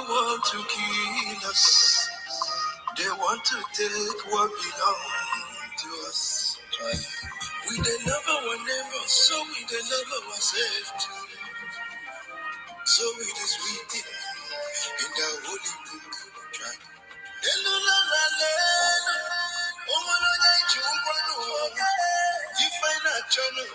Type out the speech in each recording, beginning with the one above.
want to kill us. They want to take what belongs to us. We they never were never, so we they never were saved to. So it is written in the holy book. You find a channel,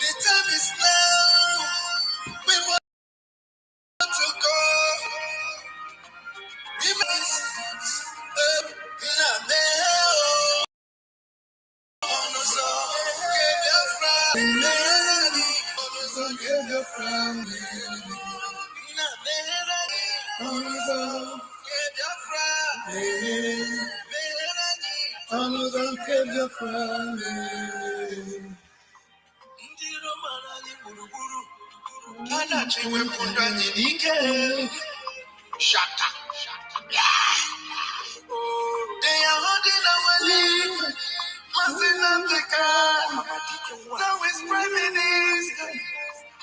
the time is now. We want to go. Shut up. They are holding our lead. Masses Africa. Now it's Prime Minister.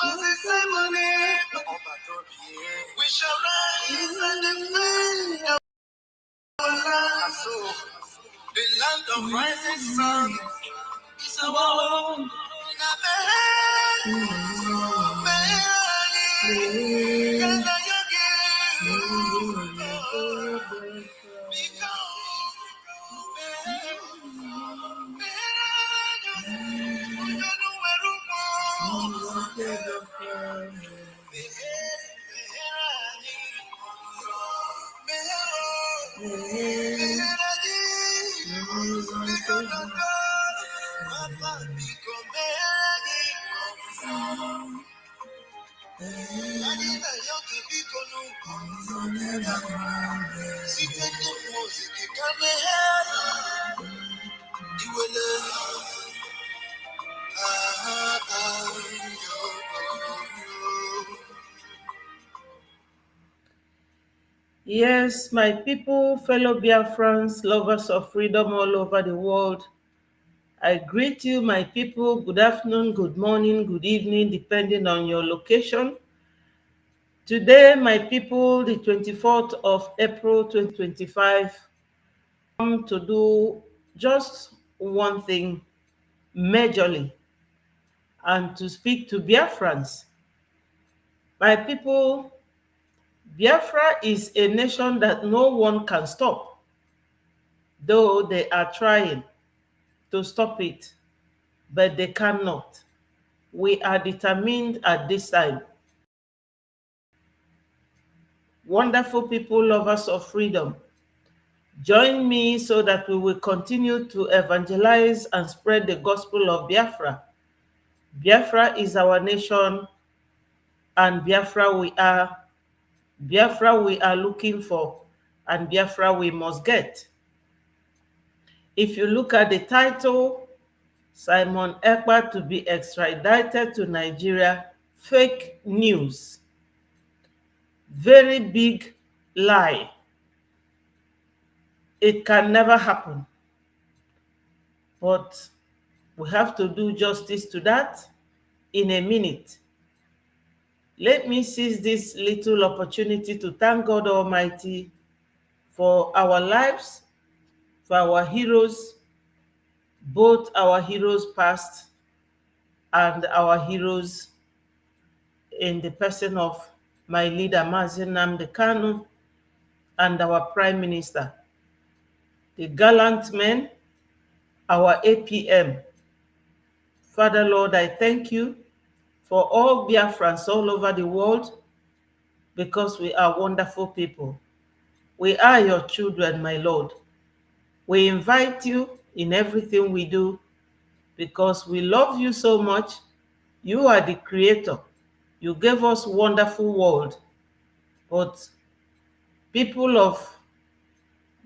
Masses Simone. We shall rise and defend our land. The land of rising sun is our home. Yes, my people, fellow Biafrans, lovers of freedom all over the world, I greet you, my people. Good afternoon, good morning, good evening, depending on your location. Today, my people, the 24th of April 2025, come to do just one thing majorly, and to speak to Biafrans. My people, Biafra is a nation that no one can stop, though they are trying to stop it, but they cannot. We are determined at this time. Wonderful people, lovers of freedom, join me so that we will continue to evangelize and spread the gospel of Biafra. Biafra is our nation, and Biafra we are. Biafra we are looking for, and Biafra we must get. If you look at the title, Simon Ekpa to be extradited to Nigeria, fake news. Very big lie. It can never happen. But we have to do justice to that in a minute. Let me seize this little opportunity to thank God Almighty for our lives, for our heroes, both our heroes past and our heroes in the person of my leader, Mazi Nnamdi Kanu, and our Prime Minister, the gallant men, our APM. Father Lord, I thank you for all Biafrans all over the world, because we are wonderful people. We are your children, my Lord. We invite you in everything we do because we love you so much. You are the creator. You gave us wonderful world, but people of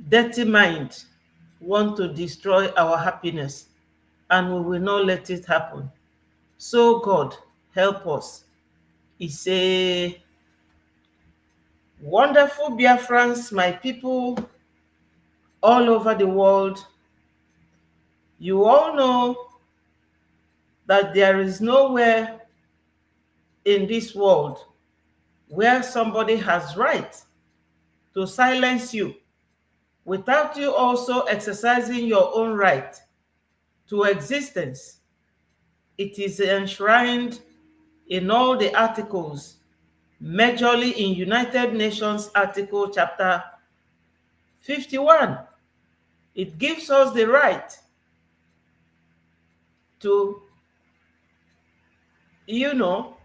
dirty mind want to destroy our happiness, and we will not let it happen. So God, help us. He say, wonderful Biafrans, my people all over the world, you all know that there is nowhere in this world where somebody has right to silence you without you also exercising your own right to existence. It is enshrined in all the articles, majorly in United Nations Article Chapter 51. It gives us the right to, you know,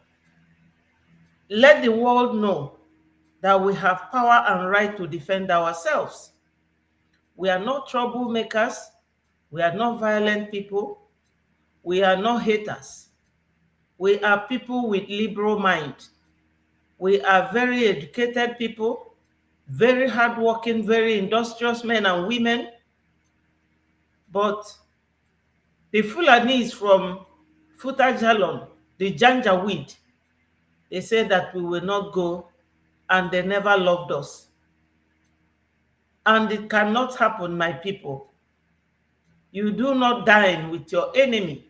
let the world know that we have power and right to defend ourselves. We are not troublemakers. We are not violent people. We are not haters. We are people with liberal mind. We are very educated people, very hardworking, very industrious men and women. But the Fulanis from Futajalon, the Janjaweed, they say that we will not go, and they never loved us. And it cannot happen, my people. You do not dine with your enemy.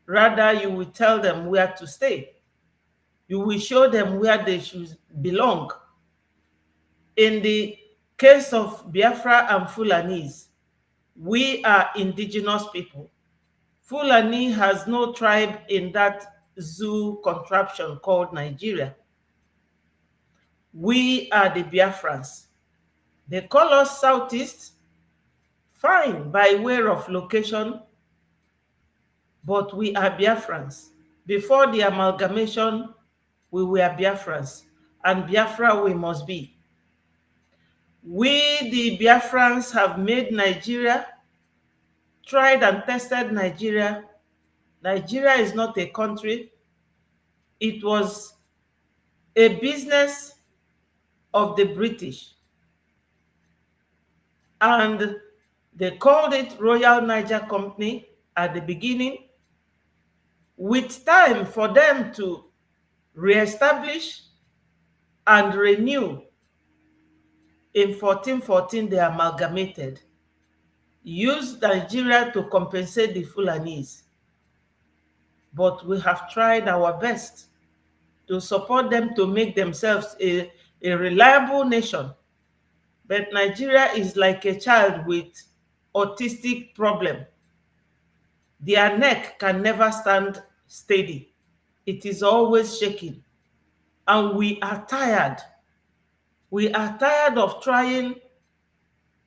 Rather, you will tell them where to stay. You will show them where they should belong. In the case of Biafra and Fulanis, we are indigenous people. Fulani has no tribe in that zoo contraption called Nigeria. We are the Biafrans. They call us Southeast, fine, by way of location, but we are Biafrans. Before the amalgamation, we were Biafrans, and Biafra we must be. We, the Biafrans, have made Nigeria, tried and tested Nigeria. Nigeria is not a country. It was a business of the British. And they called it Royal Niger Company at the beginning, with time for them to reestablish and renew. In 1414, they amalgamated, used Nigeria to compensate the Fulanis. But we have tried our best to support them to make themselves a reliable nation. But Nigeria is like a child with autistic problem. Their neck can never stand steady. It is always shaking. And we are tired. We are tired of trying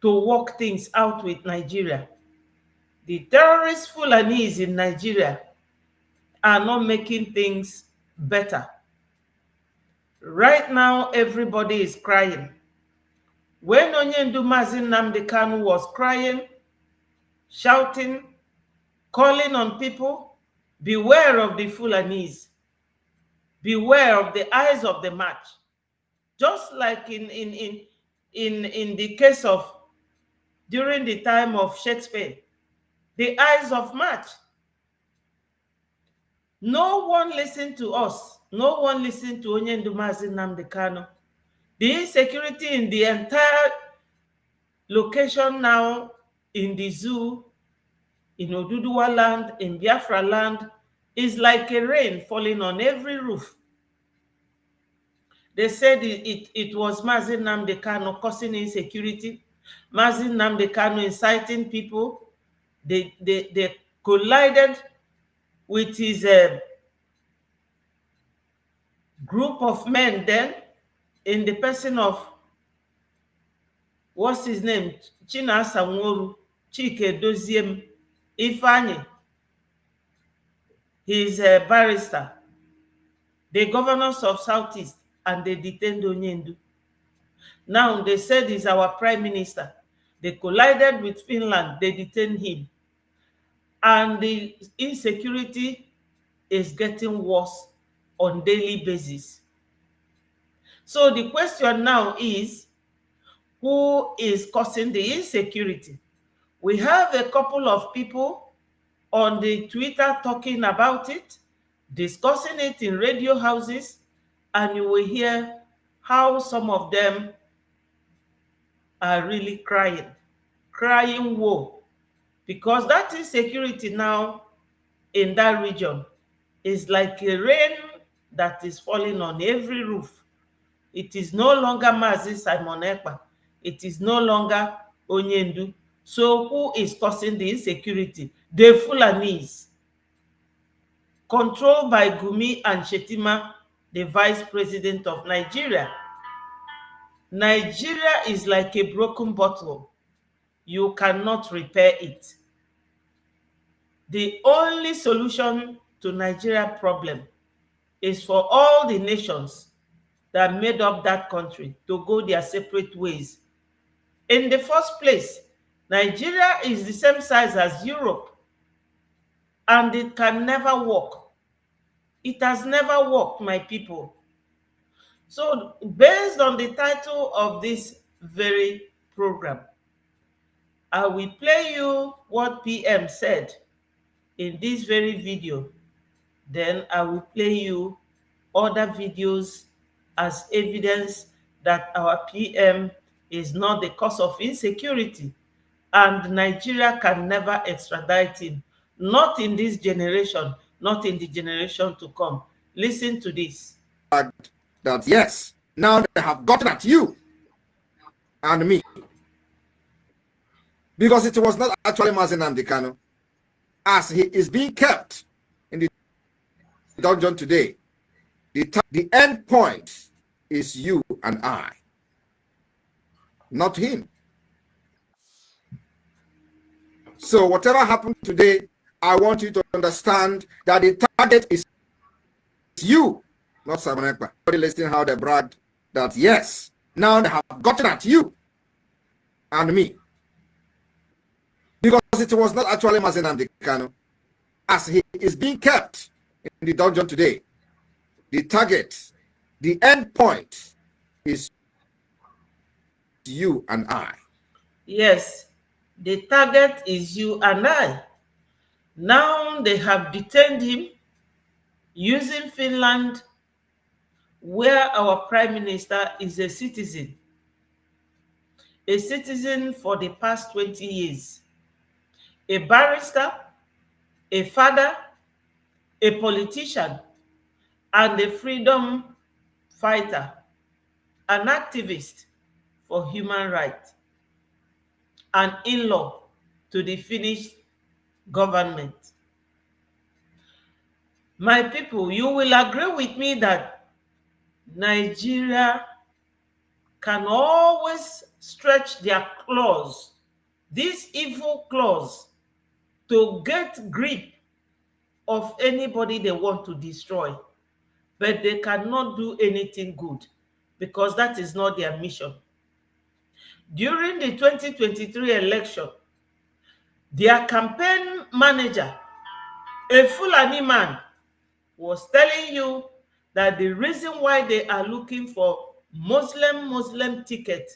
to work things out with Nigeria. The terrorist Fulanis in Nigeria are not making things better. Right now, everybody is crying. When Onyendu Mazi Nnamdi Kanu was crying, shouting, calling on people, beware of the Fulanis, beware of the eyes of the match. Just like in the case of during the time of Shakespeare, the eyes of match. No one listened to us. No one listened to Onyendu Mazi Nnamdi Kanu. The insecurity in the entire location now, in the zoo, in Oduduwa land, in Biafra land, is like a rain falling on every roof. They said it was Mazi Nnamdi Kanu causing insecurity, Mazi Nnamdi Kanu inciting people. They collided with his group of men then, in the person of, what's his name, Chinasa Nworu, Chike Doziem, Ifeanyi, he's a barrister, the governors of Southeast, and they detained Onyendu. Now they said he's our prime minister. They collided with Finland, they detained him. And the insecurity is getting worse on daily basis. So the question now is, who is causing the insecurity? We have a couple of people on the Twitter talking about it, discussing it in radio houses, and you will hear how some of them are really crying woe, because that insecurity now in that region is like a rain that is falling on every roof. It is no longer Mazi Simon Ekpa. It is no longer Onyendu. So who is causing the insecurity? The Fulanis, controlled by Gumi and Shetima, the vice president of Nigeria. Nigeria is like a broken bottle. You cannot repair it. The only solution to Nigeria problem is for all the nations that made up that country to go their separate ways. In the first place, Nigeria is the same size as Europe, and it can never work. It has never worked, my people. So, based on the title of this very program, I will play you what PM said in this very video. Then I will play you other videos as evidence that our PM is not the cause of insecurity, and Nigeria can never extradite him. Not in this generation, not in the generation to come. Listen to this. That yes, now they have gotten at you and me. Because it was not actually Mazi Nnamdi Kanu, as he is being kept in the dungeon today. The end point is you and I, not him. So whatever happened today, I want you to understand that the target is you, not Simon Ekpa. Listening how they brag that yes, now they have gotten at you and me. Because it was not actually Mazi Nnamdi Kanu, as he is being kept in the dungeon today. The target, the end point is you and I. Yes, the target is you and I. Now they have detained him using Finland, where our prime minister is a citizen for the past 20 years, a barrister, a father, a politician, and a freedom fighter, an activist for human rights, an in-law to the Finnish government. My people, you will agree with me that Nigeria can always stretch their claws, these evil claws, to get grip of anybody they want to destroy. But they cannot do anything good, because that is not their mission. During the 2023 election, their campaign manager, a Fulani man, was telling you that the reason why they are looking for Muslim ticket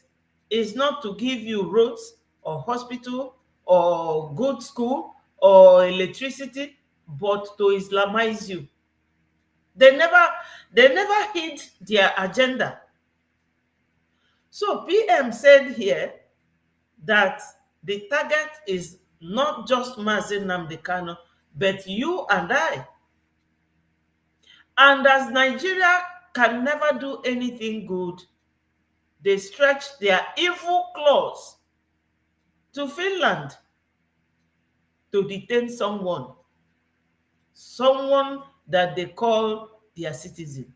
is not to give you roads or hospital or good school or electricity, but to Islamize you. They never hid their agenda. So PM said here that the target is not just Mazi Nnamdi Kanu, but you and I. And as Nigeria can never do anything good, they stretch their evil claws to Finland to detain someone that they call their citizen.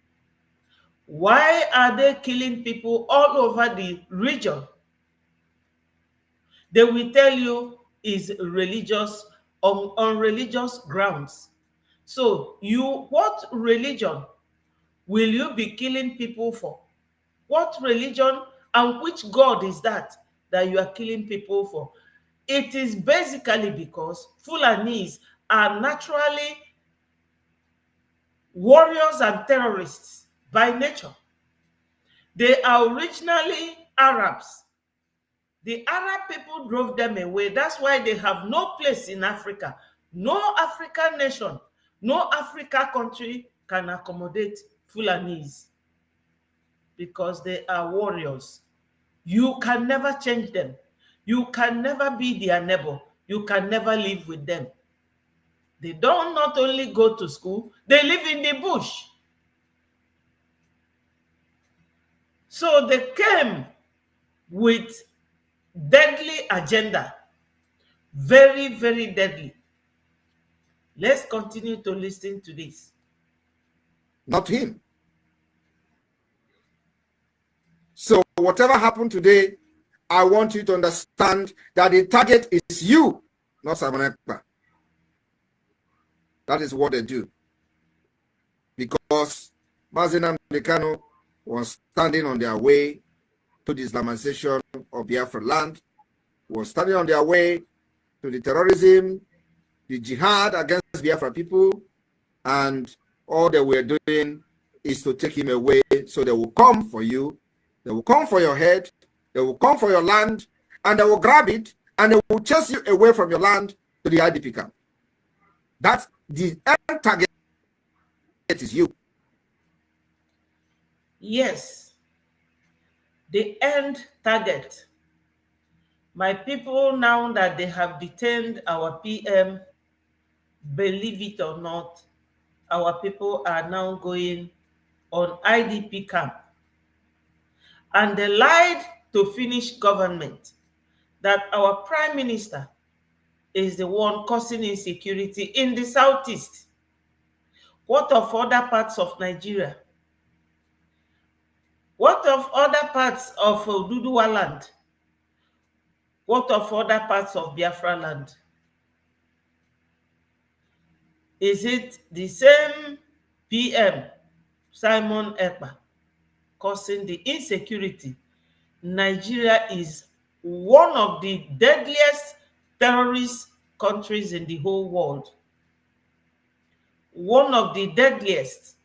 Why are they killing people all over the region? They will tell you is religious, on religious grounds. So what religion will you be killing people for? What religion and which God is that you are killing people for? It is basically because Fulanis are naturally warriors and terrorists by nature. They are originally Arabs. The Arab people drove them away. That's why they have no place in Africa. No African nation, no Africa country can accommodate Fulanis because they are warriors. You can never change them. You can never be their neighbor. You can never live with them. They don't not only go to school, they live in the bush. So they came with deadly agenda. Very, very deadly. Let's continue to listen to this. Not him. So whatever happened today, I want you to understand that the target is you, not Simon Ekpa. That is what they do. Because Mazi Nnamdi Kanu was standing on their way to the Islamization of Biafra land, was standing on their way to the terrorism, the jihad against Biafra people, and all they were doing is to take him away. So they will come for you, they will come for your head, they will come for your land, and they will grab it, and they will chase you away from your land to the IDP camp. That's the end target. It is you. Yes, the end target. My people, now that they have detained our PM, believe it or not, our people are now going on IDP camp. And they lied to finish government that our prime minister is the one causing insecurity in the southeast. What of other parts of Nigeria? What of other parts of Oduduwa land? What of other parts of Biafra land? Is it the same PM, Simon Ekpa, causing the insecurity? Nigeria is one of the deadliest terrorist countries in the whole world. One of the deadliest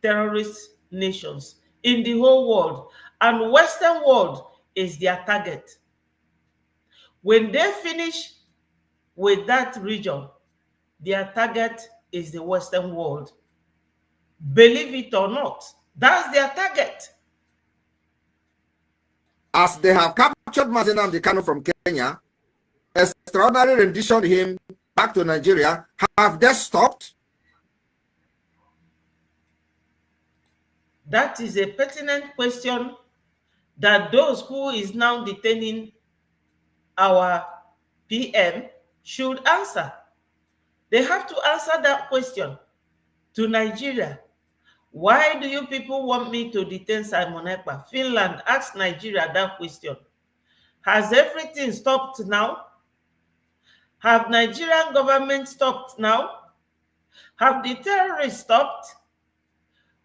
terrorist nations in the whole world. And Western world is their target. When they finish with that region, their target is the Western world. Believe it or not, that's their target. As they have captured Mazi Nnamdi Kanu from Kenya, extraordinary rendition him back to Nigeria, have they stopped? That is a pertinent question that those who is now detaining our PM should answer. They have to answer that question to Nigeria. Why do you people want me to detain Simon Ekpa? Finland asked Nigeria that question. Has everything stopped now? Have Nigerian government stopped now? Have the terrorists stopped?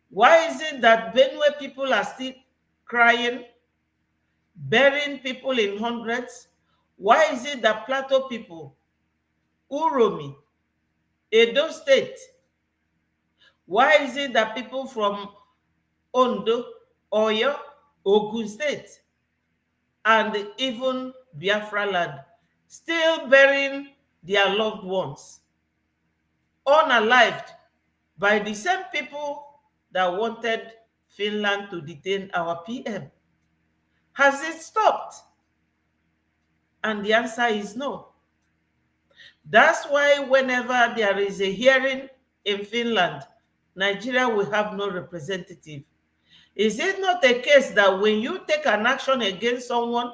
Why is it that Benue people are still crying, burying people in hundreds? Why is it that Plateau people, Uromi, Edo State, why is it that people from Ondo, Oyo, Ogun State, and even Biafra land still burying their loved ones, unalived, by the same people that wanted Finland to detain our PM? Has it stopped? And the answer is no. That's why whenever there is a hearing in Finland, Nigeria will have no representative. Is it not a case that when you take an action against someone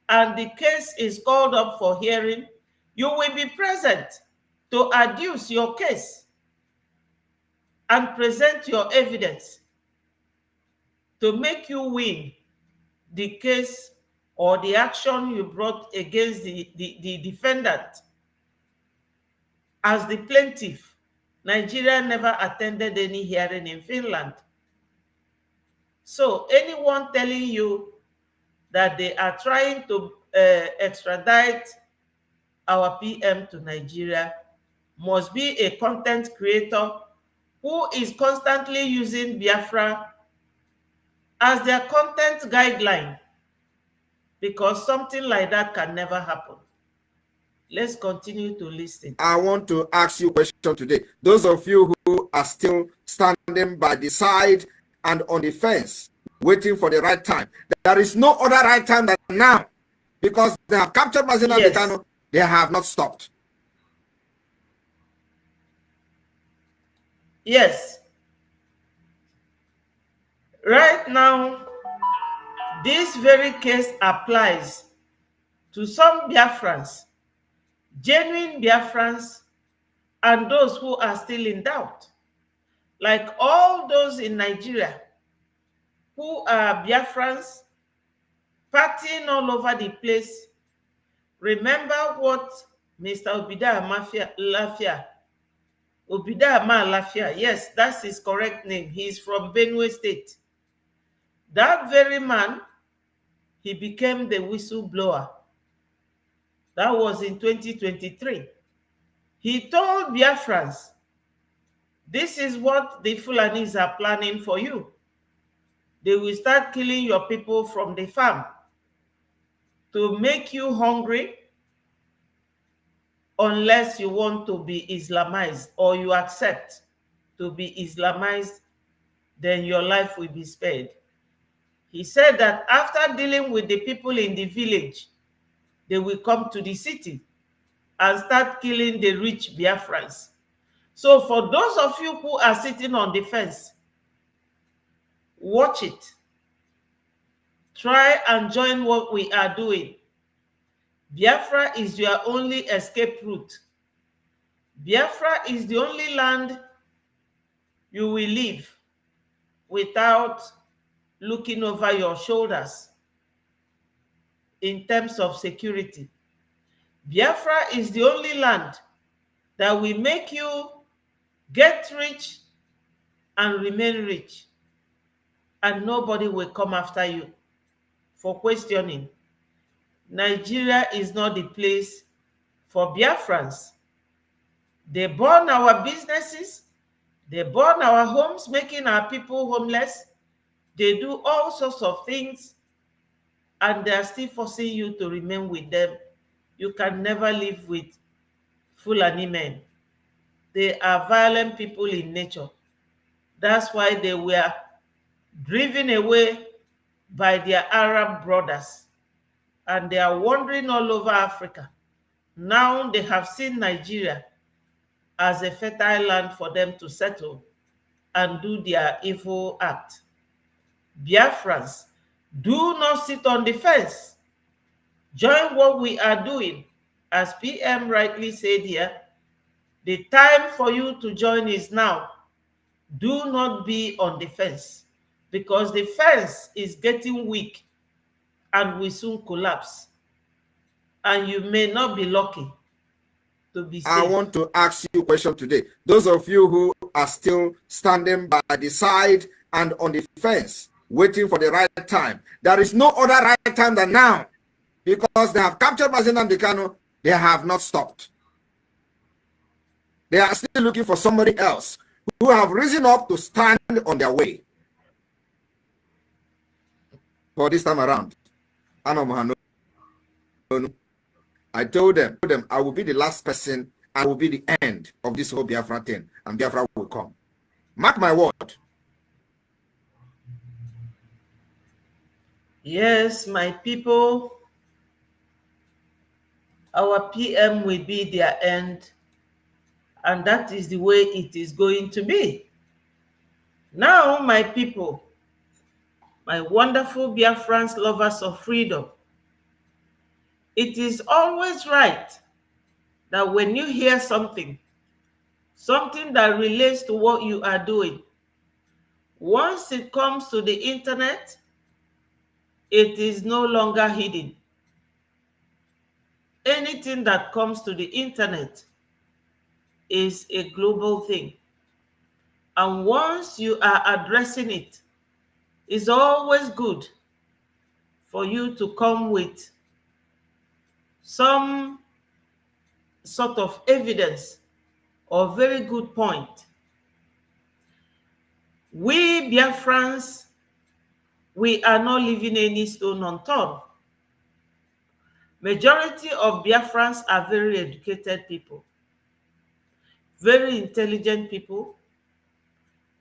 and the case is called up for hearing, you will be present to adduce your case and present your evidence to make you win the case or the action you brought against the defendant? As the plaintiff, Nigeria never attended any hearing in Finland. So anyone telling you that they are trying to extradite our PM to Nigeria must be a content creator who is constantly using Biafra as their content guideline, because something like that can never happen. Let's continue to listen. I want to ask you a question today. Those of you who are still standing by the side and on the fence, waiting for the right time. There is no other right time than now, because they have captured Mazina Dekano. They have not stopped. Yes. Right now, this very case applies to some Biafrans, genuine Biafrans, and those who are still in doubt. Like all those in Nigeria who are Biafrans, partying all over the place. Remember what Mr. Obida Lafia, yes, that's his correct name. He's from Benue State. That very man, he became the whistleblower. That was in 2023. He told Biafrans, this is what the Fulanis are planning for you. They will start killing your people from the farm to make you hungry, unless you want to be Islamized or you accept to be Islamized, then your life will be spared. He said that after dealing with the people in the village, they will come to the city and start killing the rich Biafrans. So for those of you who are sitting on the fence, watch it. Try and join what we are doing. Biafra is your only escape route. Biafra is the only land you will live without looking over your shoulders in terms of security. Biafra is the only land that will make you get rich and remain rich, and nobody will come after you for questioning. Nigeria is not the place for Biafrans. They burn our businesses, they burn our homes, making our people homeless. They do all sorts of things, and they are still forcing you to remain with them. You can never live with Fulani men. They are violent people in nature. That's why they were driven away by their Arab brothers, and they are wandering all over Africa. Now they have seen Nigeria as a fertile land for them to settle and do their evil act. Biafrans, do not sit on the fence. Join what we are doing. As PM rightly said here, the time for you to join is now. Do not be on the fence, because the fence is getting weak and will soon collapse. And you may not be lucky to be safe. I want to ask you a question today. Those of you who are still standing by the side and on the fence, waiting for the right time. There is no other right time than now, because they have captured Mazina Dekano. They have not stopped. They are still looking for somebody else who have risen up to stand on their way. For this time around, I told them I will be the last person. I will be the end of this whole Biafra thing, and Biafra will come. Mark my word. Yes, my people, our PM will be their end, and that is the way it is going to be. Now, my people, my wonderful Biafrans, lovers of freedom, it is always right that when you hear something that relates to what you are doing, once it comes to the internet, it is no longer hidden. Anything that comes to the internet is a global thing. And once you are addressing it, it's always good for you to come with some sort of evidence or very good point We Biafrans, we are not leaving any stone unturned. Majority of Biafrans are very educated people, very intelligent people,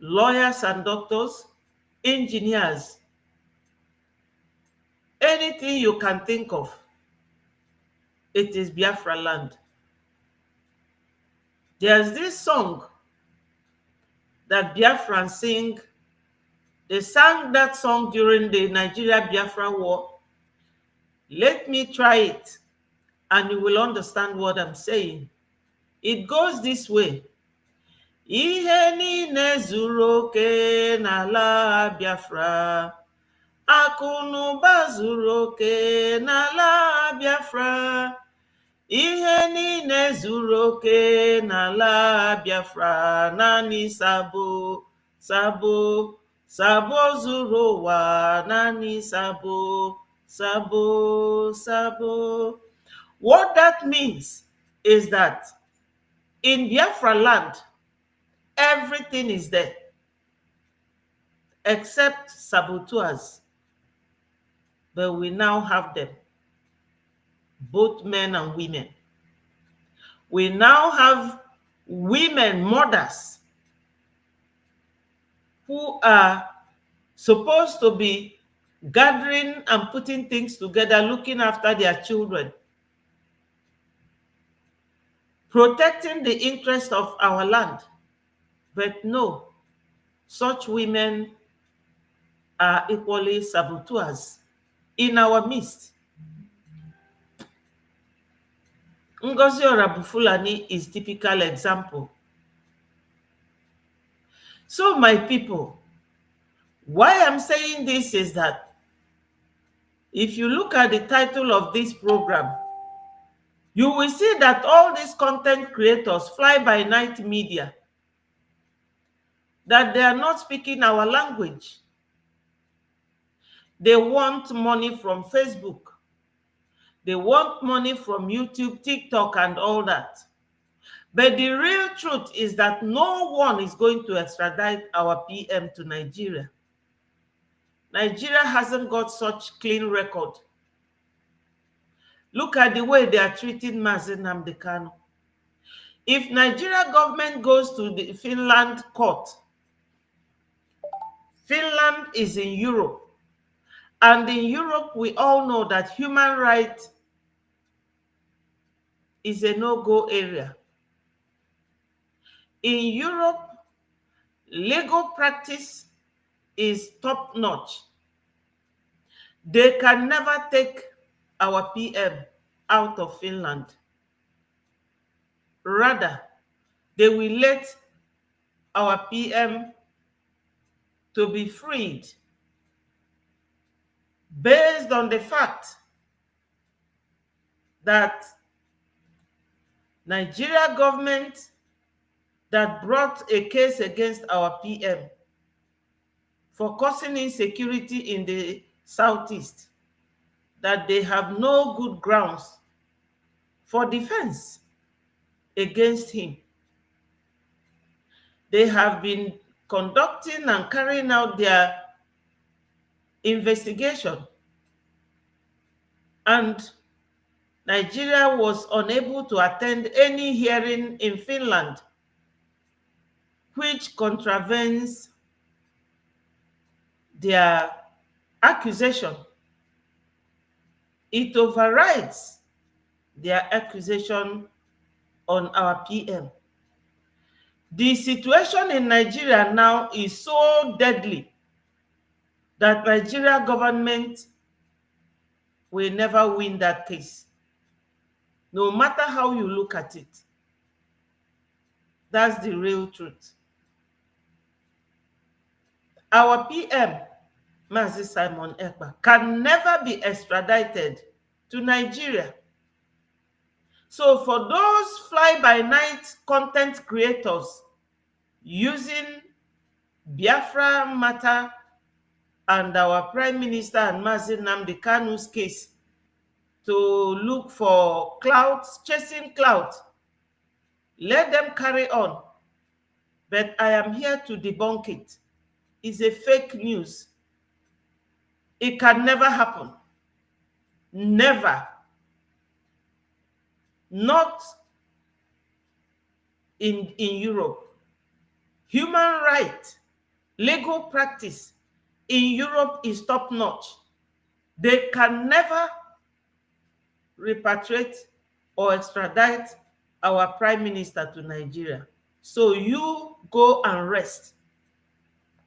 lawyers and doctors, engineers, anything you can think of, it is Biafra land. There's this song that Biafrans sing. They sang that song during the Nigeria Biafra War. Let me try it and you will understand what I'm saying. It goes this way. Ihe niile zuru oke n'ala Biafra. Akụ na ụba zuru oke n'ala Biafra. Ihe niile zuru oke n'ala Biafra. Naanị Sabo, Sabo, Sabo zuru ụwa. Naanị Sabo, Sabo, Sabo. What that means is that in Biafra land, everything is there except saboteurs. But we now have them, both men and women. We now have women, mothers, who are supposed to be gathering and putting things together, looking after their children, protecting the interest of our land. But no, such women are equally saboteurs in our midst. Ngozi Orabufulani is typical example. So my people, why I'm saying this is that if you look at the title of this program, you will see that all these content creators, fly-by-night media, that they are not speaking our language. They want money from Facebook. They want money from YouTube, TikTok, and all that. But the real truth is that no one is going to extradite our PM to Nigeria. Nigeria hasn't got such clean record. Look at the way they are treating Mazi Nnamdi Kanu. If Nigeria government goes to the Finland court, Finland is in Europe. And in Europe, we all know that human rights is a no-go area. In Europe, legal practice is top-notch. They can never take our PM out of Finland. Rather, they will let our PM to be freed based on the fact that Nigeria government that brought a case against our PM for causing insecurity in the southeast, that they have no good grounds for defense against him. They have been conducting and carrying out their investigation, and Nigeria was unable to attend any hearing in Finland, which contravenes their accusation. It overrides their accusation on our PM. The situation in Nigeria now is so deadly that Nigeria government will never win that case, no matter how you look at it. That's the real truth. Our PM, Mazi Simon Ekpa, can never be extradited to Nigeria. So for those fly-by-night content creators using Biafra matter and our Prime Minister and Mazi Nnamdi Kanu's case to look for clout, chasing clout, let them carry on. But I am here to debunk it. is a fake news. It can never happen. Never. Not in Europe. Human right, legal practice in Europe is top notch. They can never repatriate or extradite our prime minister to Nigeria. So you go and rest.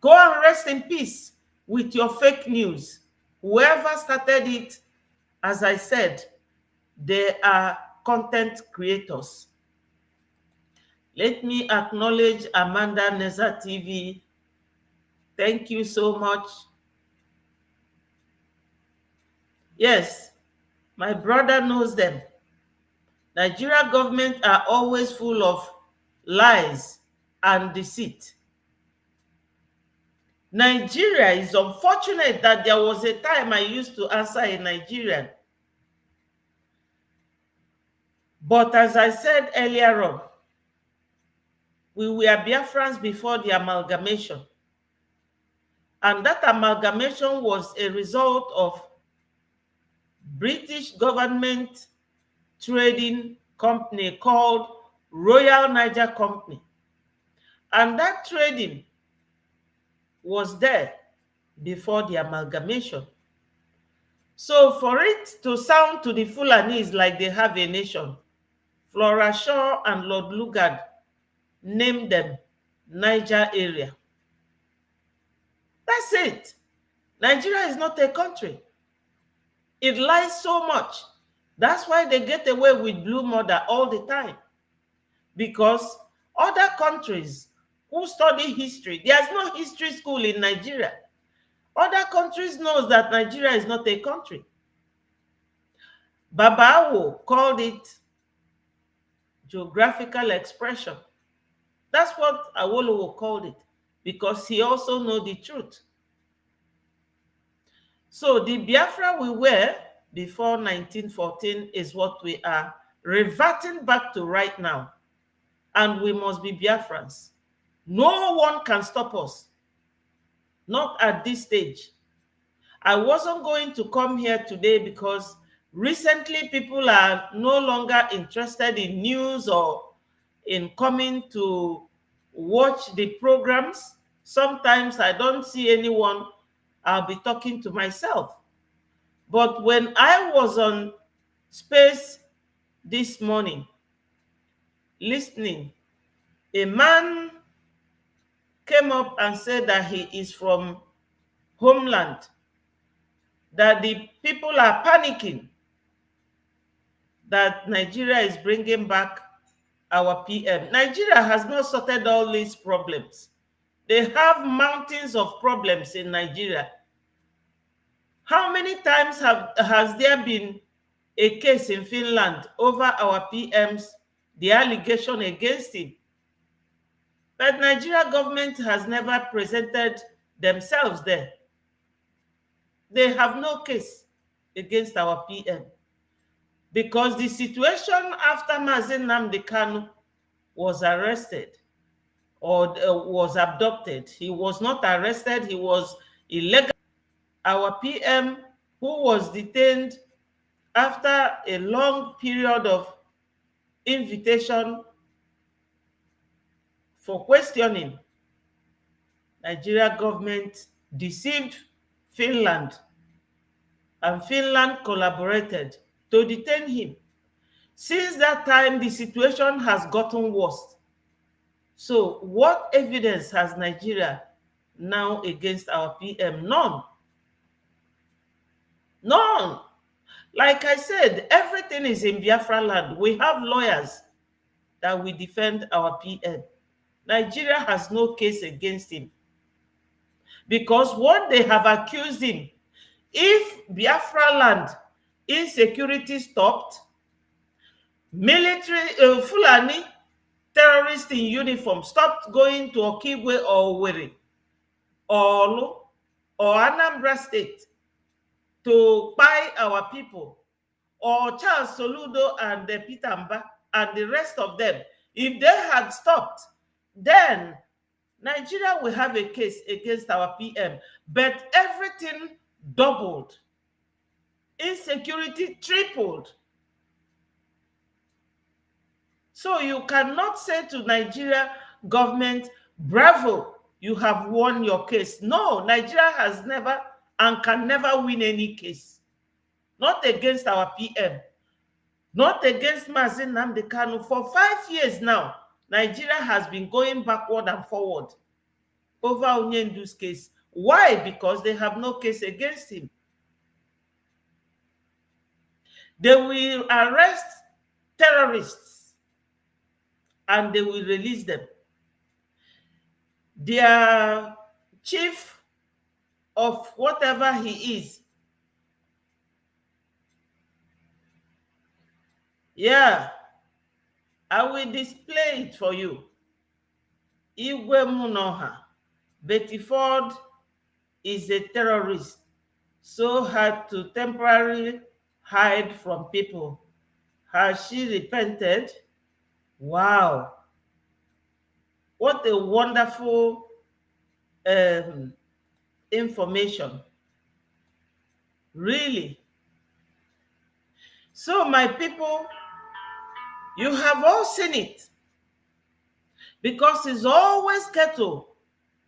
Go and rest in peace with your fake news. Whoever started it, as I said, they are content creators. Let me acknowledge Amanda Neza TV. Thank you so much. Yes, my brother knows them. Nigeria government are always full of lies and deceit. Nigeria is unfortunate that there was a time I used to answer a Nigerian. But as I said earlier on, we were Biafrans before the amalgamation. And that amalgamation was a result of British government trading company called Royal Niger Company. And that trading was there before the amalgamation. So for it to sound to the Fulanis like they have a nation, Flora Shaw and Lord Lugard named them Niger area. That's it. Nigeria is not a country. It lies so much. That's why they get away with blue murder all the time. Because other countries who study history, there's no history school in Nigeria. Other countries knows that Nigeria is not a country. Babawo called it geographical expression. That's what Awolowo called it, because he also know the truth. So the Biafra we were before 1914 is what we are reverting back to right now. And we must be Biafrans. No one can stop us. Not at this stage. I wasn't going to come here today because recently people are no longer interested in news or in coming to watch the programs. Sometimes I don't see anyone. I'll be talking to myself. But when I was on space this morning, listening, a man came up and said that he is from homeland, that the people are panicking, that Nigeria is bringing back our PM. Nigeria has not sorted all these problems. They have mountains of problems in Nigeria. How many times has there been a case in Finland over our PM's, the allegation against him? But Nigeria government has never presented themselves there. They have no case against our PM. Because the situation after Mazi Nnamdi Kanu was arrested or was abducted, he was not arrested, he was illegal. Our PM, who was detained after a long period of invitation for questioning, Nigeria government deceived Finland, and Finland collaborated to detain him. Since that time, the situation has gotten worse. So what evidence has Nigeria now against our PM? None. None. Like I said, everything is in Biafra land. We have lawyers that will defend our PM. Nigeria has no case against him. Because what they have accused him, if Biafra land insecurity stopped, military Fulani terrorists in uniform stopped going to Okigwe or Owerri or Olu or Anambra State to buy our people, or Charles Soludo and Peter Mba and the rest of them, if they had stopped, then Nigeria will have a case against our PM, but everything doubled. Insecurity tripled. So you cannot say to Nigeria government, bravo, you have won your case. No, Nigeria has never and can never win any case. Not against our PM, not against Mazi Nnamdi Kanu. For 5 years now, Nigeria has been going backward and forward over Onyendu's case. Why? Because they have no case against him. They will arrest terrorists and they will release them. Their chief of whatever he is, yeah, I will display it for you. Igwe Munoha, Betty Ford is a terrorist, so had to temporarily hide from people. Has she repented? Wow. What a wonderful information. Really. So, my people, you have all seen it. Because it's always kettle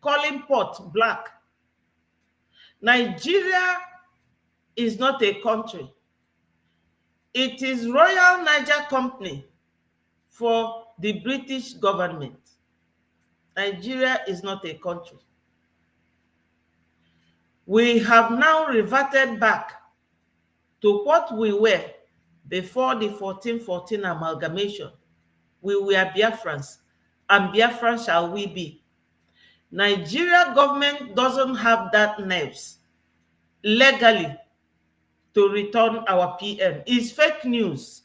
calling pot black. Nigeria is not a country. It is Royal Niger Company for the British government. Nigeria is not a country. We have now reverted back to what we were before the 1414 amalgamation. We were Biafrans, and Biafrans shall we be. Nigeria government doesn't have that nerves legally to return our PM. It's fake news.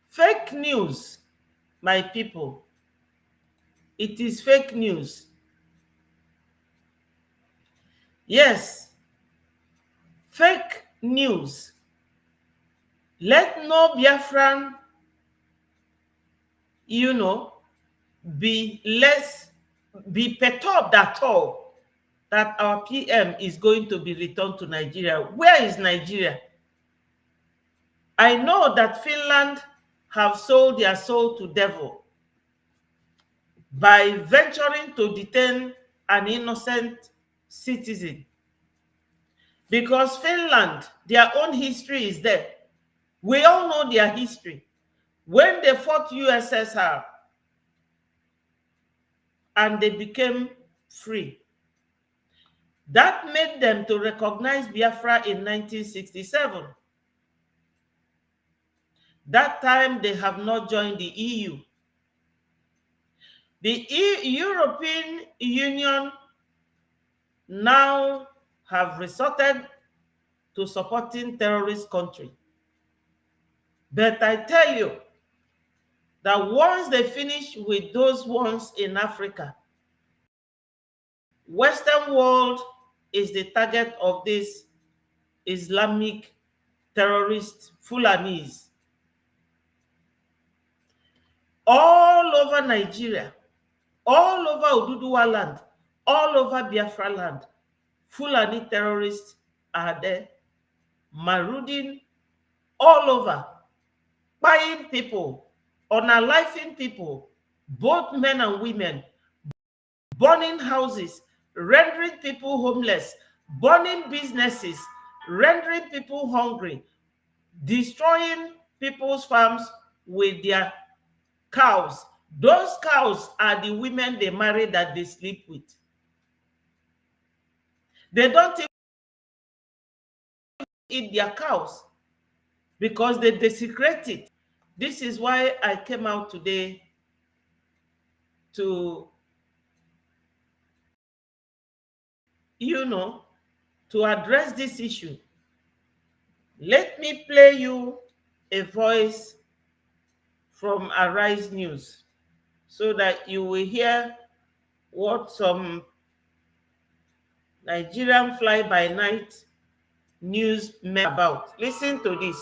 Fake news, my people. It is fake news. Yes, fake news. Let no Biafran, be perturbed at all that our PM is going to be returned to Nigeria. Where is Nigeria? I know that Finland have sold their soul to devil by venturing to detain an innocent citizen. Because Finland, their own history is there. We all know their history. When they fought USSR and they became free, that made them to recognize Biafra in 1967. That time they have not joined the EU. The European Union now have resorted to supporting terrorist country. But I tell you that once they finish with those ones in Africa, Western world is the target of this Islamic terrorist Fulanis. All over Nigeria, all over Oduduwa land, all over Biafra land, Fulani terrorists are there, marauding all over, buying people, unaliving people, both men and women, burning houses, rendering people homeless, burning businesses, rendering people hungry, destroying people's farms with their cows. Those cows are the women they marry that they sleep with. They don't even eat their cows because they desecrate it. This is why I came out today to, to address this issue. Let me play you a voice from Arise News so that you will hear what some Nigerian fly-by-night news about. Listen to this.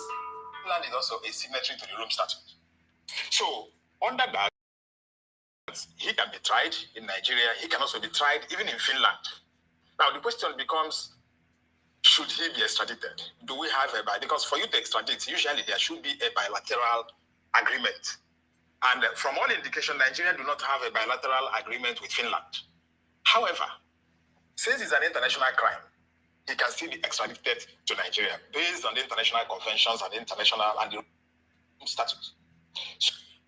Land is also a symmetry to the Rome Statute. So, under that, he can be tried in Nigeria. He can also be tried even in Finland. Now, the question becomes, should he be extradited? Do we have because for you to extradite, usually there should be a bilateral agreement. And from all indication, Nigeria do not have a bilateral agreement with Finland. However, since it's an international crime, he can still be extradited to Nigeria based on the international conventions and international and the statutes.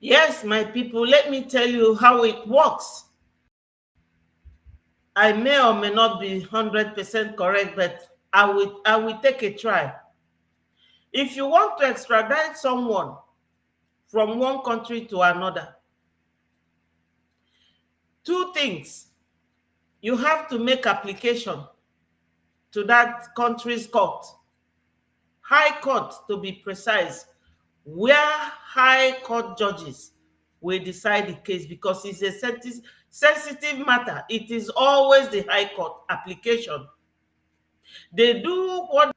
Yes, my people, let me tell you how it works. I may or may not be 100% correct, but I will take a try. If you want to extradite someone from one country to another, two things. You have to make application to that country's court, high court to be precise, where high court judges will decide the case, because it's a sensitive matter. It is always the high court application. They do what,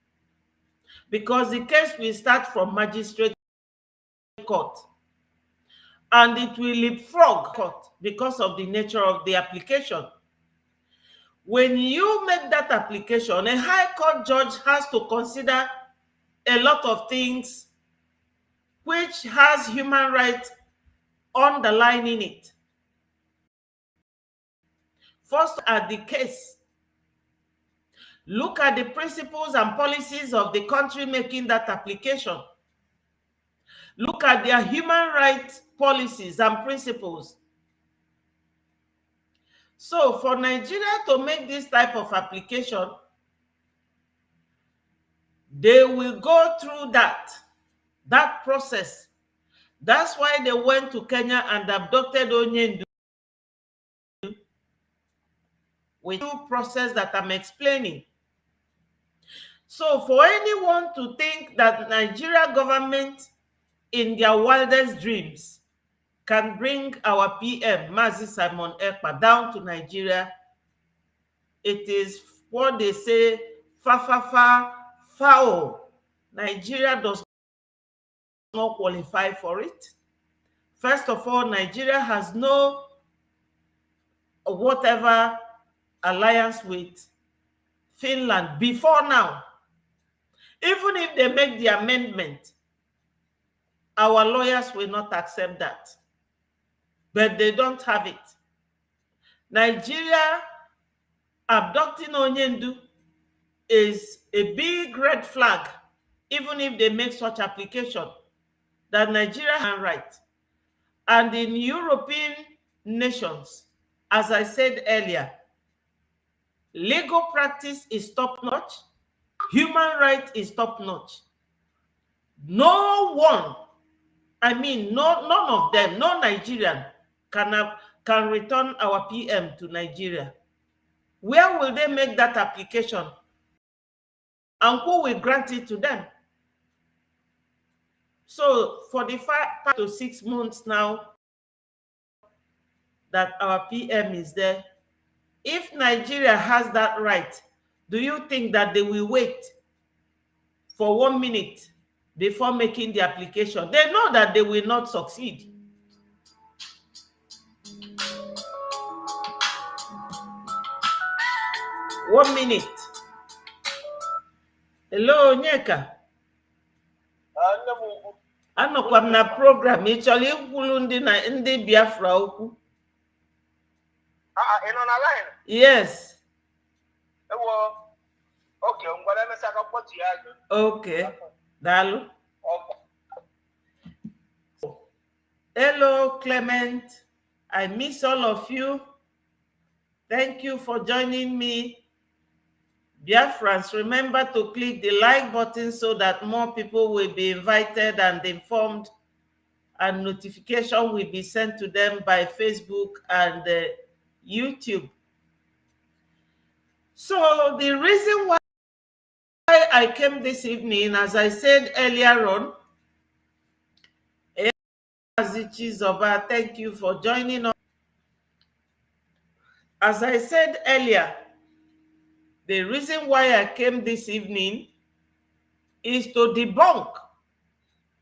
because the case will start from magistrate court and it will leapfrog court because of the nature of the application. When you make that application, a high court judge has to consider a lot of things which has human rights underlining it. First, at the case, look at the principles and policies of the country making that application. Look at their human rights policies and principles. So for Nigeria to make this type of application, they will go through that process. That's why they went to Kenya and abducted Onyendu with the process that I'm explaining. So for anyone to think that Nigeria government in their wildest dreams can bring our PM, Mazi Simon Ekpa, down to Nigeria, it is what they say, foul. Nigeria does not qualify for it. First of all, Nigeria has no whatever alliance with Finland before now. Even if they make the amendment, our lawyers will not accept that. But they don't have it. Nigeria abducting Onyendu is a big red flag, even if they make such application, that Nigeria has right. And in European nations, as I said earlier, legal practice is top-notch, human right is top-notch. No one, none of them, no Nigerian can return our PM to Nigeria. Where will they make that application? And who will grant it to them? So for the 5 to 6 months now that our PM is there, if Nigeria has that right, do you think that they will wait for 1 minute before making the application? They know that they will not succeed. One minute. Hello, Nyeka. Anọkwa m na program. Ị chọrọ ikwulu ndị Biafra okwu? Ị nọ na line? Yes. Okay, ngwara emesa ka kpọtụ ya. Okay. Daalụ. Hello, Clement. I miss all of you. Thank you for joining me. Biafrans, remember to click the like button so that more people will be invited and informed, and notification will be sent to them by Facebook and YouTube. So the reason why I came this evening, as I said earlier on, Zoba, thank you for joining us. As I said earlier, the reason why I came this evening is to debunk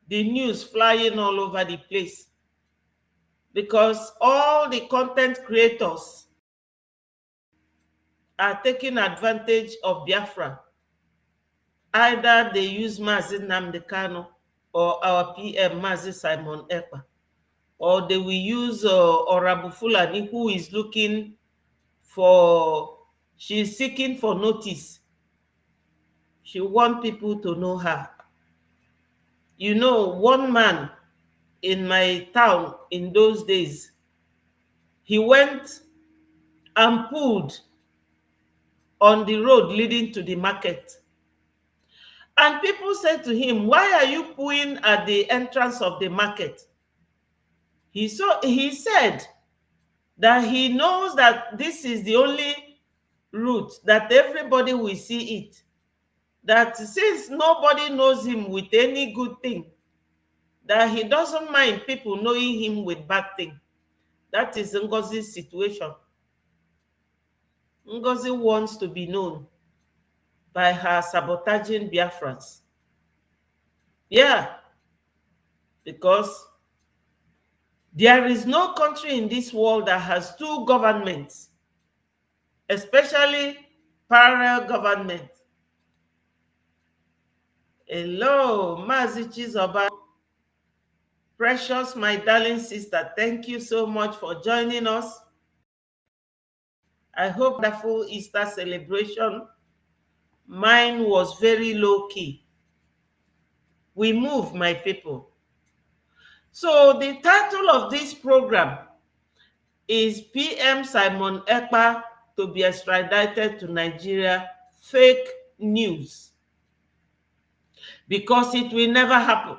the news flying all over the place because all the content creators are taking advantage of Biafra. Either they use Mazi Nnamdi Kanu or our PM Mazi Simon Ekpa, or they will use Orabu Fulani, who is looking for, she's seeking for notice. She wants people to know her. You know, one man in my town in those days, he went and pulled on the road leading to the market. And people said to him, "Why are you pulling at the entrance of the market?" He said that he knows that this is the only route that everybody will see it. That since nobody knows him with any good thing, that he doesn't mind people knowing him with bad thing. That is Ngozi's situation. Ngozi wants to be known by her sabotaging Biafrans. Yeah, because there is no country in this world that has two governments, especially parallel government. Hello, Mazi Chizoba. Precious, my darling sister, thank you so much for joining us. I hope the full Easter celebration. Mine was very low key. We move, my people. So the title of this program is PM Simon Ekpa to be extradited to Nigeria, fake news. Because it will never happen.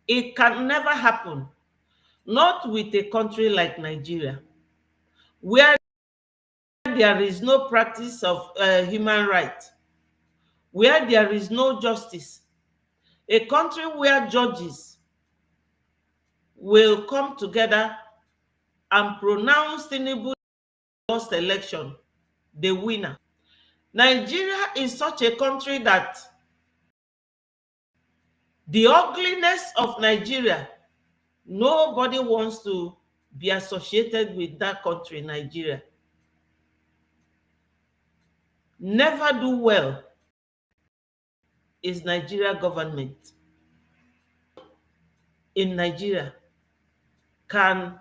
It can never happen. Not with a country like Nigeria, where there is no practice of human rights, where there is no justice, a country where judges will come together and pronounce Tinubu lost election the winner. Nigeria is such a country that the ugliness of Nigeria, nobody wants to be associated with that country, Nigeria. Never do well is Nigeria government. In Nigeria can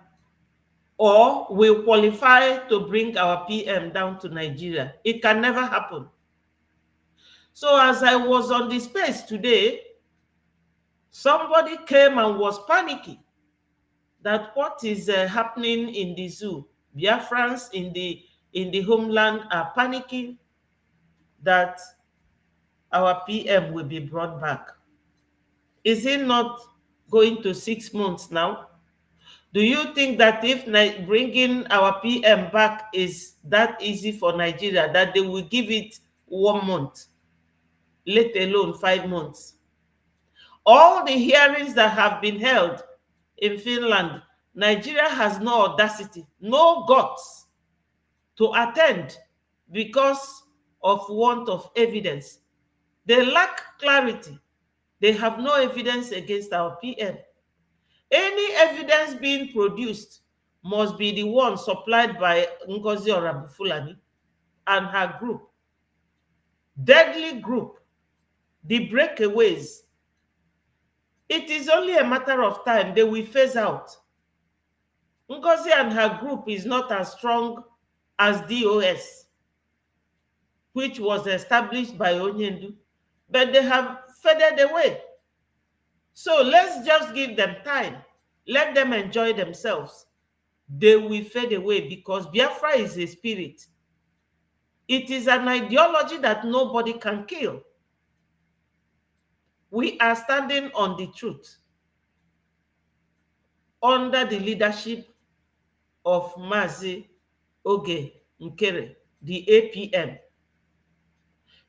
or will qualify to bring our PM down to Nigeria. It can never happen. So as I was on the space today, somebody came and was panicking that what is happening in the zoo. Biafrans in the homeland are panicking that our PM will be brought back. Is it not going to 6 months now? Do you think that if bringing our PM back is that easy for Nigeria, that they will give it 1 month, let alone 5 months? All the hearings that have been held in Finland, Nigeria has no audacity, no guts to attend because of want of evidence. They lack clarity. They have no evidence against our PM. Any evidence being produced must be the one supplied by Ngozi Orabu Fulani and her group. Deadly group, the breakaways. It is only a matter of time they will phase out. Ngozi and her group is not as strong as DOS, which was established by Onyendu, but they have faded away. So let's just give them time. Let them enjoy themselves. They will fade away because Biafra is a spirit. It is an ideology that nobody can kill. We are standing on the truth under the leadership of Mazi Oge Nkere, the APM.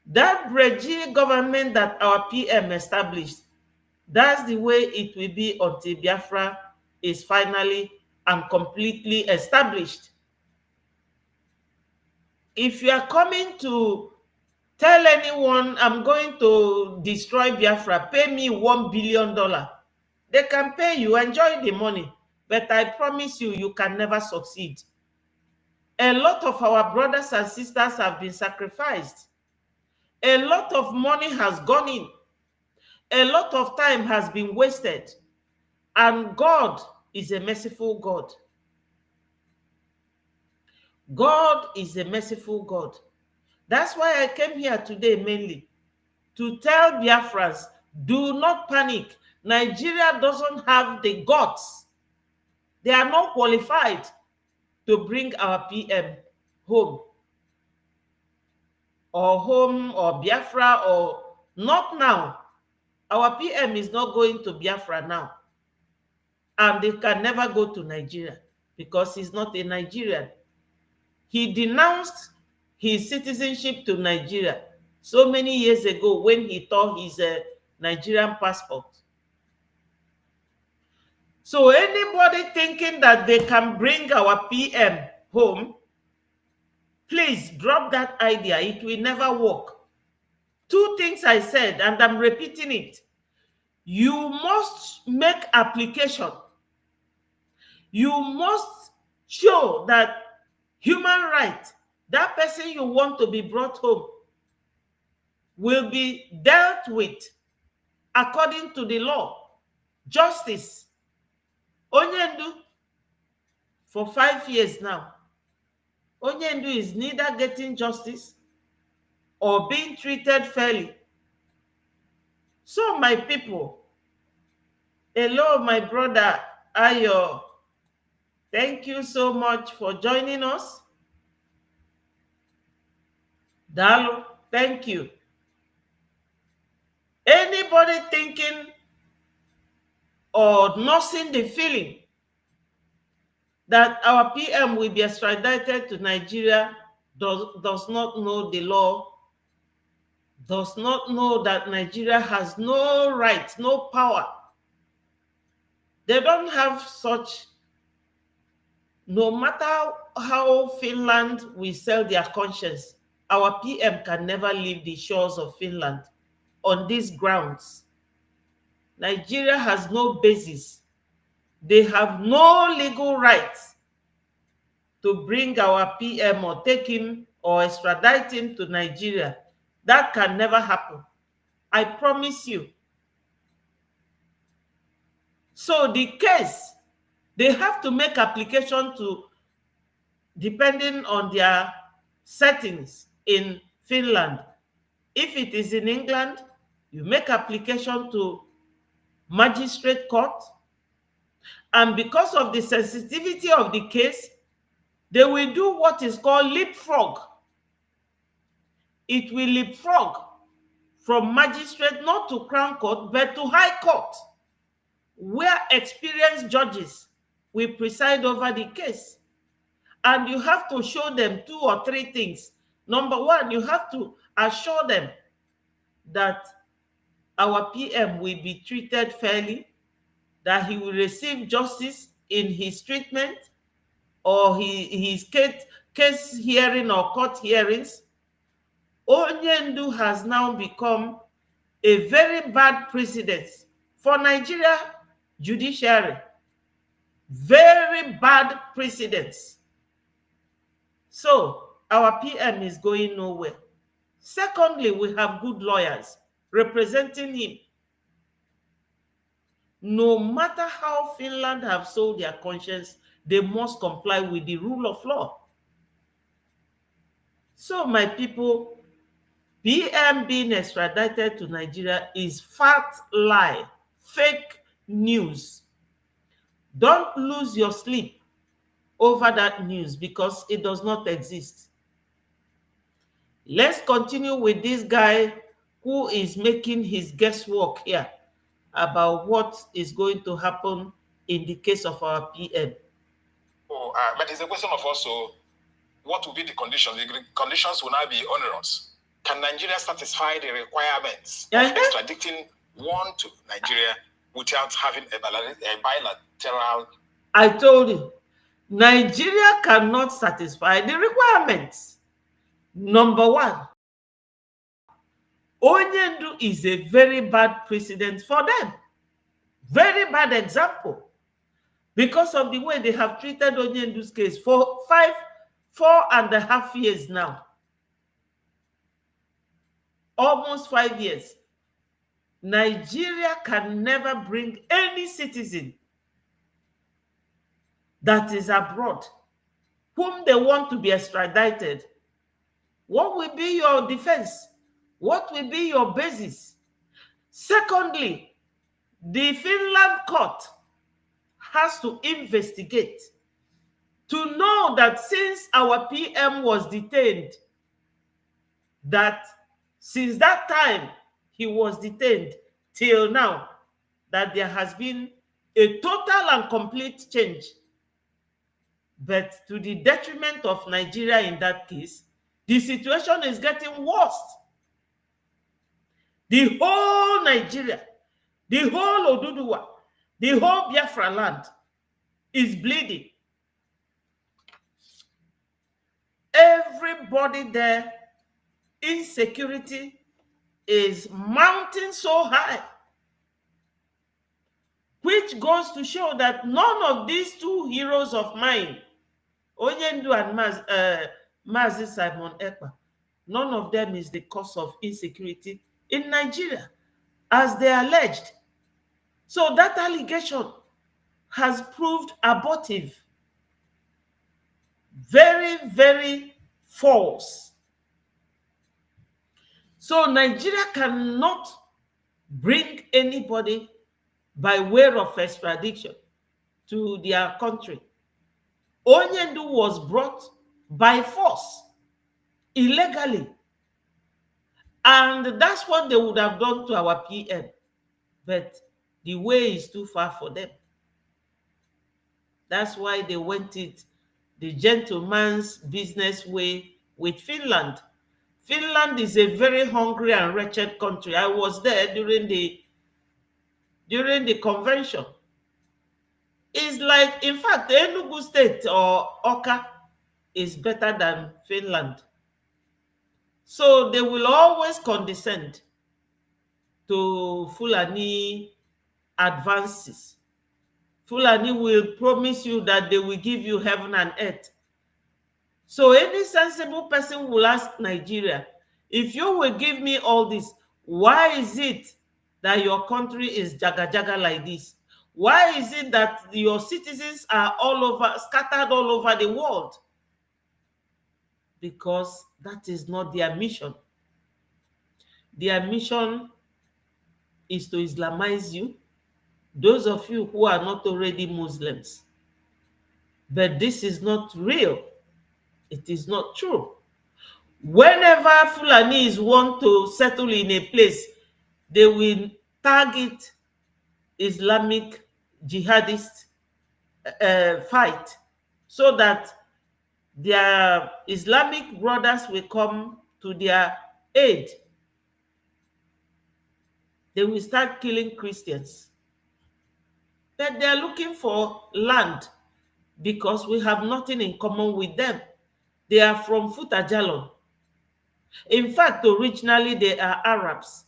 That Breji government that our PM established, that's the way it will be until Biafra is finally and completely established. If you are coming to tell anyone, I'm going to destroy Biafra, pay me $1 billion, they can pay you, enjoy the money. But I promise you, you can never succeed. A lot of our brothers and sisters have been sacrificed. A lot of money has gone in. A lot of time has been wasted. And God is a merciful God. God is a merciful God. That's why I came here today mainly to tell Biafrans, do not panic. Nigeria doesn't have the guts. They are not qualified to bring our PM home. Or Biafra, or not now. Our PM is not going to Biafra now. And they can never go to Nigeria because he's not a Nigerian. He denounced his citizenship to Nigeria so many years ago when he tore his Nigerian passport. So anybody thinking that they can bring our PM home, please drop that idea. It will never work. Two things I said, and I'm repeating it. You must make application. You must show that human right, that person you want to be brought home, will be dealt with according to the law. Justice. Onyendu, for 5 years now, Onyendu is neither getting justice or being treated fairly. So my people, hello my brother Ayo, thank you so much for joining us. Dalo, thank you. Anybody thinking or nursing the feeling that our PM will be extradited to Nigeria does not know the law, does not know that Nigeria has no right, no power. They don't have such. No matter how Finland will sell their conscience, our PM can never leave the shores of Finland on these grounds. Nigeria has no basis. They have no legal rights to bring our PM or take him or extradite him to Nigeria. That can never happen. I promise you. So the case, they have to make application to, depending on their settings in Finland. If it is in England, you make application to magistrate court. And because of the sensitivity of the case, they will do what is called leapfrog. It will leapfrog from magistrate, not to Crown Court, but to High Court, where experienced judges will preside over the case. And you have to show them 2 or 3 things. Number one, you have to assure them that our PM will be treated fairly, that he will receive justice in his treatment or his case hearing or court hearings. Onyendu has now become a very bad precedent for Nigeria judiciary. Very bad precedents. So our PM is going nowhere. Secondly, we have good lawyers representing him. No matter how Finland have sold their conscience, they must comply with the rule of law. So my people, PM being extradited to Nigeria is fat lie, fake news. Don't lose your sleep over that news because it does not exist. Let's continue with this guy who is making his guesswork here about what is going to happen in the case of our PM. But it's a question of also what will be the conditions. The conditions will now be onerous. Can Nigeria satisfy the requirements of extraditing one to Nigeria without having a bilateral? I told you, Nigeria cannot satisfy the requirements. Number one, Onyendu is a very bad precedent for them. Very bad example. because of the way they have treated Onyendu's case for 4.5 years now. Almost 5 years. Nigeria can never bring any citizen that is abroad whom they want to be extradited. What will be your defense? What will be your basis? Secondly, the Finland court has to investigate to know that since our PM was detained, that since that time he was detained till now, that there has been a total and complete change, but to the detriment of Nigeria in that case. The situation is getting worse. The whole Nigeria, the whole Oduduwa, the whole Biafra land is bleeding. Everybody there, insecurity is mounting so high, which goes to show that none of these two heroes of mine, Onyendu and Mazi Simon Ekpa, none of them is the cause of insecurity in Nigeria, as they alleged. So that allegation has proved abortive, very, very false. So Nigeria cannot bring anybody by way of extradition to their country. Onyendu was brought by force, illegally. And that's what they would have done to our PM. But the way is too far for them. That's why they went it the gentleman's business way with Finland. Finland is a very hungry and wretched country. I was there during the convention. It's like, in fact, Enugu State or Oka is better than Finland. So they will always condescend to Fulani advances. Fulani will promise you that they will give you heaven and earth. So any sensible person will ask Nigeria, if you will give me all this, why is it that your country is jaga-jaga like this? Why is it that your citizens are all over, scattered all over the world? Because that is not their mission. Their mission is to Islamize you, those of you who are not already Muslims. But this is not real. It is not true. Whenever Fulanis want to settle in a place, they will target Islamic jihadist fight, so that their Islamic brothers will come to their aid. They will start killing Christians. But they are looking for land because we have nothing in common with them. They are from Futajalon. In fact, originally they are Arabs.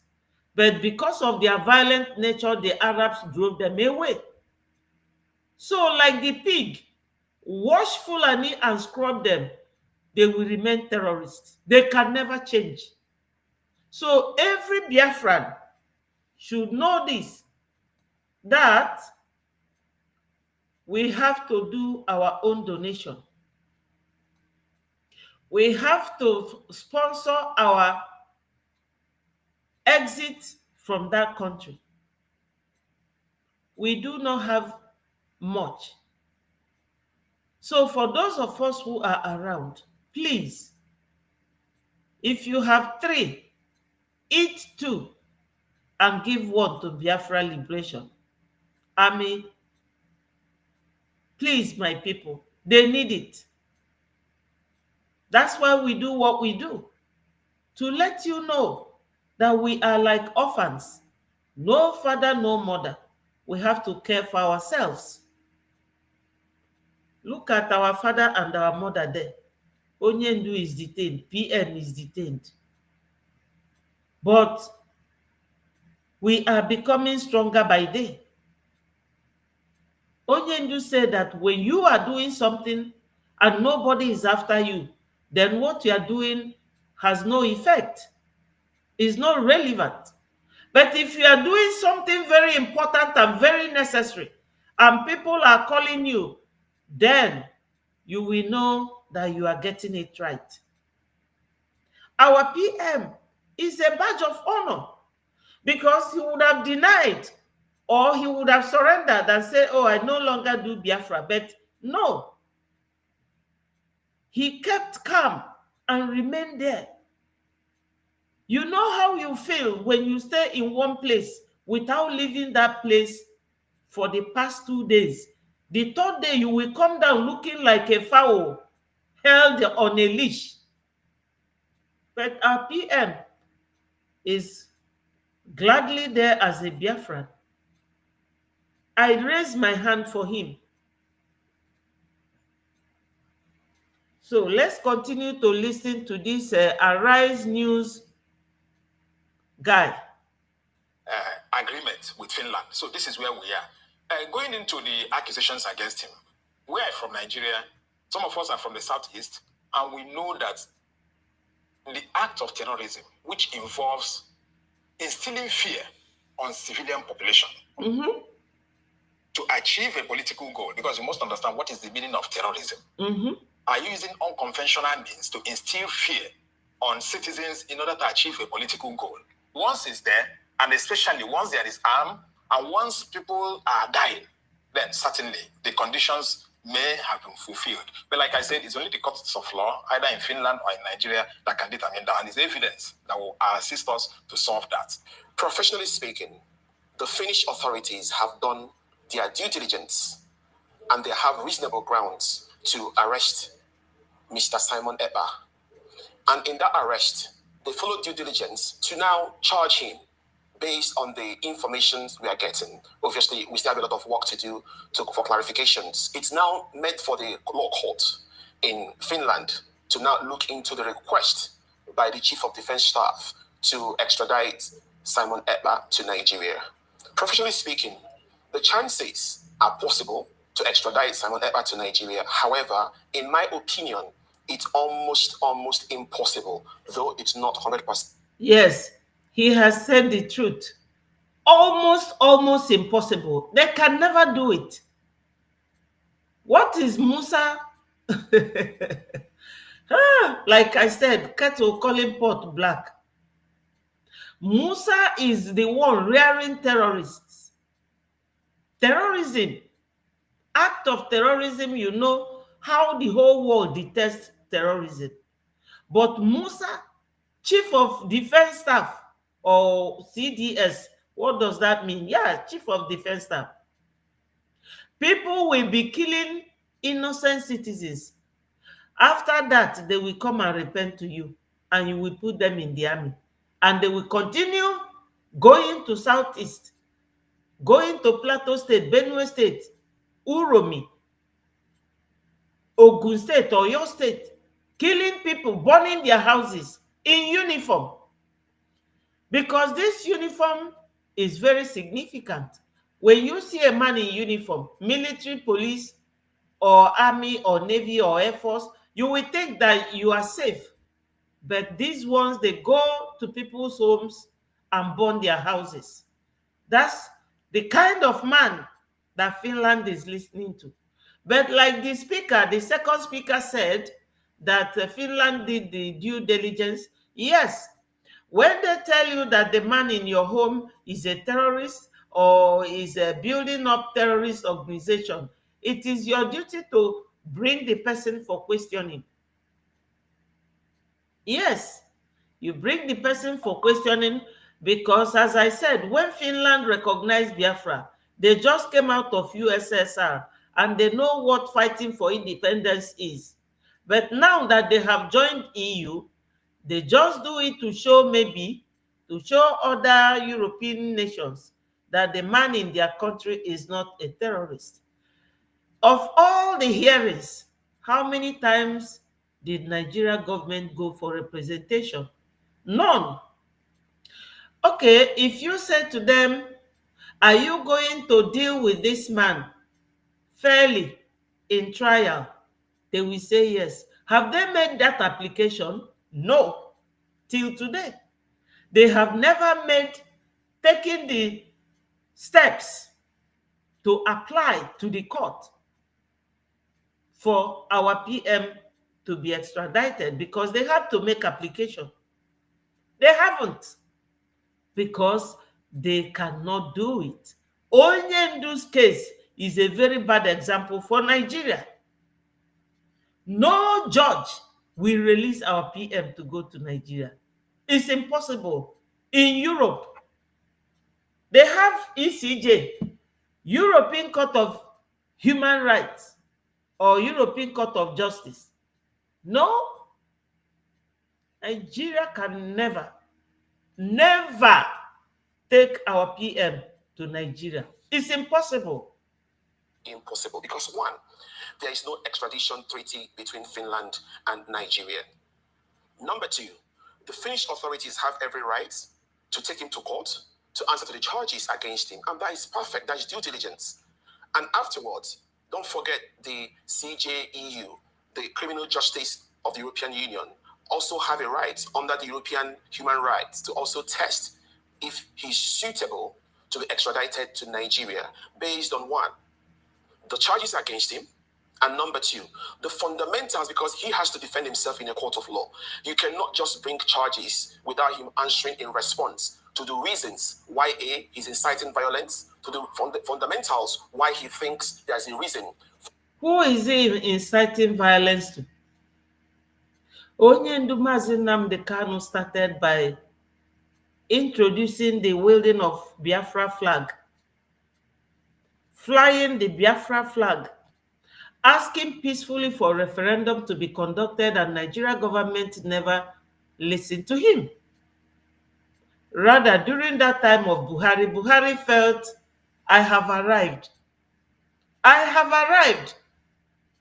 But because of their violent nature, the Arabs drove them away. So like the pig, wash Fulani and scrub them, they will remain terrorists. They can never change. So every Biafran should know this, that we have to do our own donation. We have to sponsor our exit from that country. We do not have much. So for those of us who are around, please, if you have 3, eat 2 and give 1 to Biafra Liberation Army. Please, my people, they need it. That's why we do what we do, to let you know that we are like orphans. No father, no mother. We have to care for ourselves. Look at our father and our mother there. Onyendu is detained. PM is detained. But we are becoming stronger by day. Onyendu said that when you are doing something and nobody is after you, then what you are doing has no effect, is not relevant. But if you are doing something very important and very necessary, and people are calling you, then you will know that you are getting it right. Our PM is a badge of honor, because he would have denied or he would have surrendered and said, oh, I no longer do Biafra. But no, he kept calm and remained there. You know how you feel when you stay in one place without leaving that place for the past 2 days. The third day, you will come down looking like a fowl held on a leash. But our PM is gladly there as a Biafran. I raise my hand for him. So let's continue to listen to this Arise News guy. Agreement with Finland. So this is where we are. Going into the accusations against him, we are from Nigeria. Some of us are from the southeast, and we know that the act of terrorism, which involves instilling fear on civilian population to achieve a political goal, because you must understand what is the meaning of terrorism, are using unconventional means to instill fear on citizens in order to achieve a political goal. Once it's there, and especially once there is harm, and once people are dying, then certainly the conditions may have been fulfilled. But like I said, it's only the courts of law, either in Finland or in Nigeria, that can determine that, and it's evidence that will assist us to solve that. Professionally speaking, the Finnish authorities have done their due diligence, and they have reasonable grounds to arrest Mr. Simon Ekpa. And in that arrest, they followed due diligence to now charge him based on the information we are getting. Obviously, we still have a lot of work to do for clarifications. It's now meant for the law court in Finland to now look into the request by the Chief of Defense Staff to extradite Simon Ekpa to Nigeria. Professionally speaking, the chances are possible to extradite Simon Ekpa to Nigeria. However, in my opinion, it's almost impossible, though it's not 100%. Yes, he has said the truth. Almost impossible. They can never do it. What is Musa? Like I said, kettle calling pot black. Musa is the one rearing terrorists. Terrorism, act of terrorism, you know how the whole world detests terrorism. But Musa, Chief of Defense Staff, or CDS, what does that mean? Yeah, Chief of Defense Staff. People will be killing innocent citizens. After that, they will come and repent to you, and you will put them in the army. And they will continue going to Southeast, going to Plateau State, Benue State, Uromi, Ogun State, or your state, killing people, burning their houses in uniform. Because this uniform is very significant. When you see a man in uniform, military, police, or army, or navy, or air force, you will think that you are safe. But these ones, they go to people's homes and burn their houses. That's the kind of man that Finland is listening to. But like the speaker, the second speaker said that Finland did the due diligence. Yes, when they tell you that the man in your home is a terrorist or is building up terrorist organization, it is your duty to bring the person for questioning. Yes, you bring the person for questioning, because as I said, when Finland recognized Biafra, they just came out of USSR and they know what fighting for independence is. But now that they have joined EU, they just do it to show, maybe to show other European nations that the man in their country is not a terrorist. Of all the hearings, how many times did Nigeria government go for representation? None. Okay, if you say to them, are you going to deal with this man fairly in trial, they will say yes. Have they made that application? No. Till today, they have never taken the steps to apply to the court for our PM to be extradited, because they have to make application. They haven't, because they cannot do it. Onyendu's case is a very bad example for Nigeria. No judge will release our PM to go to Nigeria. It's impossible. In Europe, they have ECJ, European Court of Human Rights, or European Court of Justice. No, Nigeria can never take our PM to Nigeria. It's impossible. Impossible because, one, there is no extradition treaty between Finland and Nigeria. Number two, the Finnish authorities have every right to take him to court to answer to the charges against him, and that is perfect. That is due diligence. And afterwards, don't forget the CJEU, the Criminal Justice of the European Union, also have a right under the European human rights to also test if he's suitable to be extradited to Nigeria based on, one, the charges against him, and number two, the fundamentals, because he has to defend himself in a court of law. You cannot just bring charges without him answering in response to the reasons why A, he's inciting violence, to the fundamentals why he thinks there's a reason. Who is he inciting violence to? Onyendu Mazi Nnamdi Kanu started by introducing the wielding of Biafra flag, flying the Biafra flag, asking peacefully for referendum to be conducted, and Nigeria government never listened to him. Rather, during that time of Buhari felt, I have arrived. I have arrived.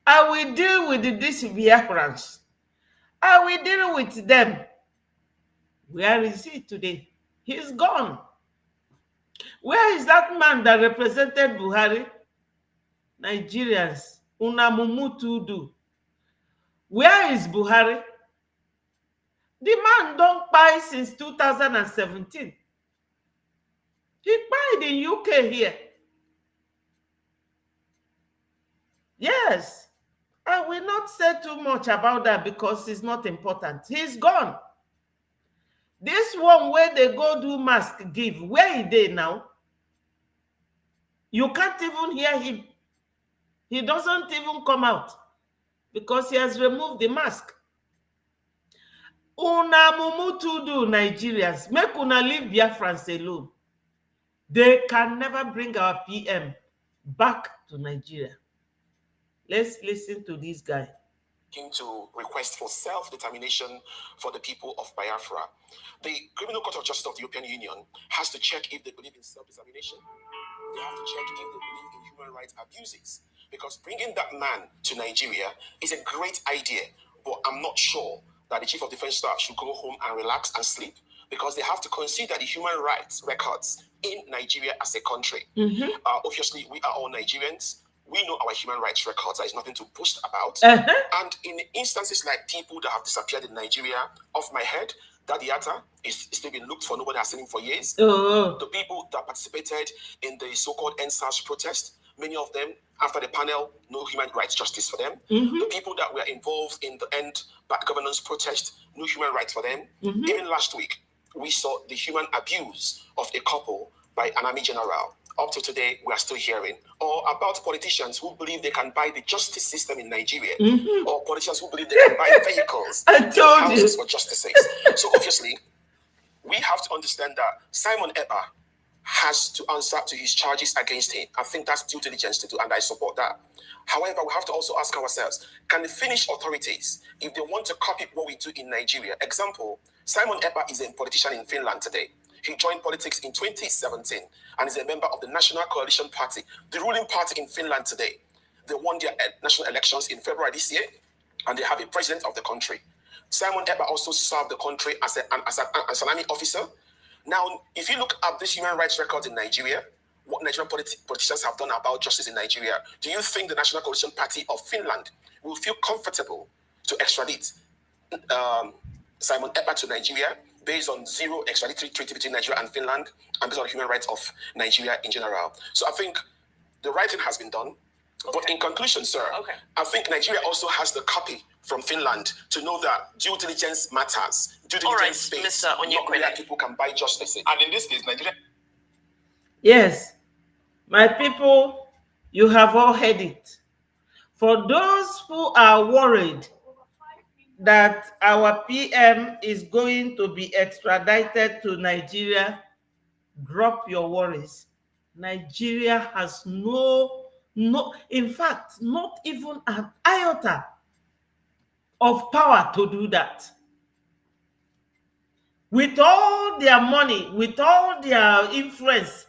I will deal with these Biafrans. I will deal with them. Where is he today? He's gone. Where is that man that represented Buhari? Nigerians, unamumutudu. Where is Buhari? The man don't buy since 2017. He bought in UK here. Yes. I will not say too much about that because it's not important. He's gone. This one where they go do mask give, where is they now? You can't even hear him. He doesn't even come out because he has removed the mask. Una mumutudu Nigerians, make una leave Biafrans alone. They can never bring our PM back to Nigeria. Let's listen to this guy. To request for self-determination for the people of Biafra. The Criminal Court of Justice of the European Union has to check if they believe in self-determination. They have to check if they believe in human rights abuses. Because bringing that man to Nigeria is a great idea, but I'm not sure that the Chief of Defense Staff should go home and relax and sleep, because they have to consider the human rights records in Nigeria as a country. Obviously, we are all Nigerians. We know our human rights records. There is nothing to boast about. And in instances like people that have disappeared in Nigeria, off my head, Daddy Atta is still being looked for. Nobody has seen him for years. The people that participated in the so-called NSAS protest, many of them, after the panel, no human rights justice for them. The people that were involved in the End Bad Governance protest, no human rights for them. Even last week, we saw the human abuse of a couple by an army general. Up to today, we are still hearing. Or about politicians who believe they can buy the justice system in Nigeria. Or politicians who believe they can buy vehicles and houses for justices. So obviously, we have to understand that Simon Ekpa has to answer to his charges against him. I think that's due diligence to do, and I support that. However, we have to also ask ourselves, can the Finnish authorities, if they want to copy what we do in Nigeria, example, Simon Ekpa is a politician in Finland today. He joined politics in 2017 and is a member of the National Coalition Party, the ruling party in Finland today. They won their national elections in February this year, and they have a president of the country. Simon Ekpa also served the country as an army officer. Now, if you look at this human rights record in Nigeria, what Nigerian politicians have done about justice in Nigeria, do you think the National Coalition Party of Finland will feel comfortable to extradite Simon Ekpa to Nigeria based on zero extraditory treaty between Nigeria and Finland and based on human rights of Nigeria in general? So I think the writing has been done. Okay. But in conclusion, sir, I think Nigeria also has the copy from Finland to know that due diligence matters. Due diligence space. Mr. Onyekwele, people can buy justice. And in this case, Nigeria. Yes, my people, you have all heard it. For those who are worried that our PM is going to be extradited to Nigeria, drop your worries. Nigeria has no, in fact, not even an iota of power to do that. With all their money, with all their influence,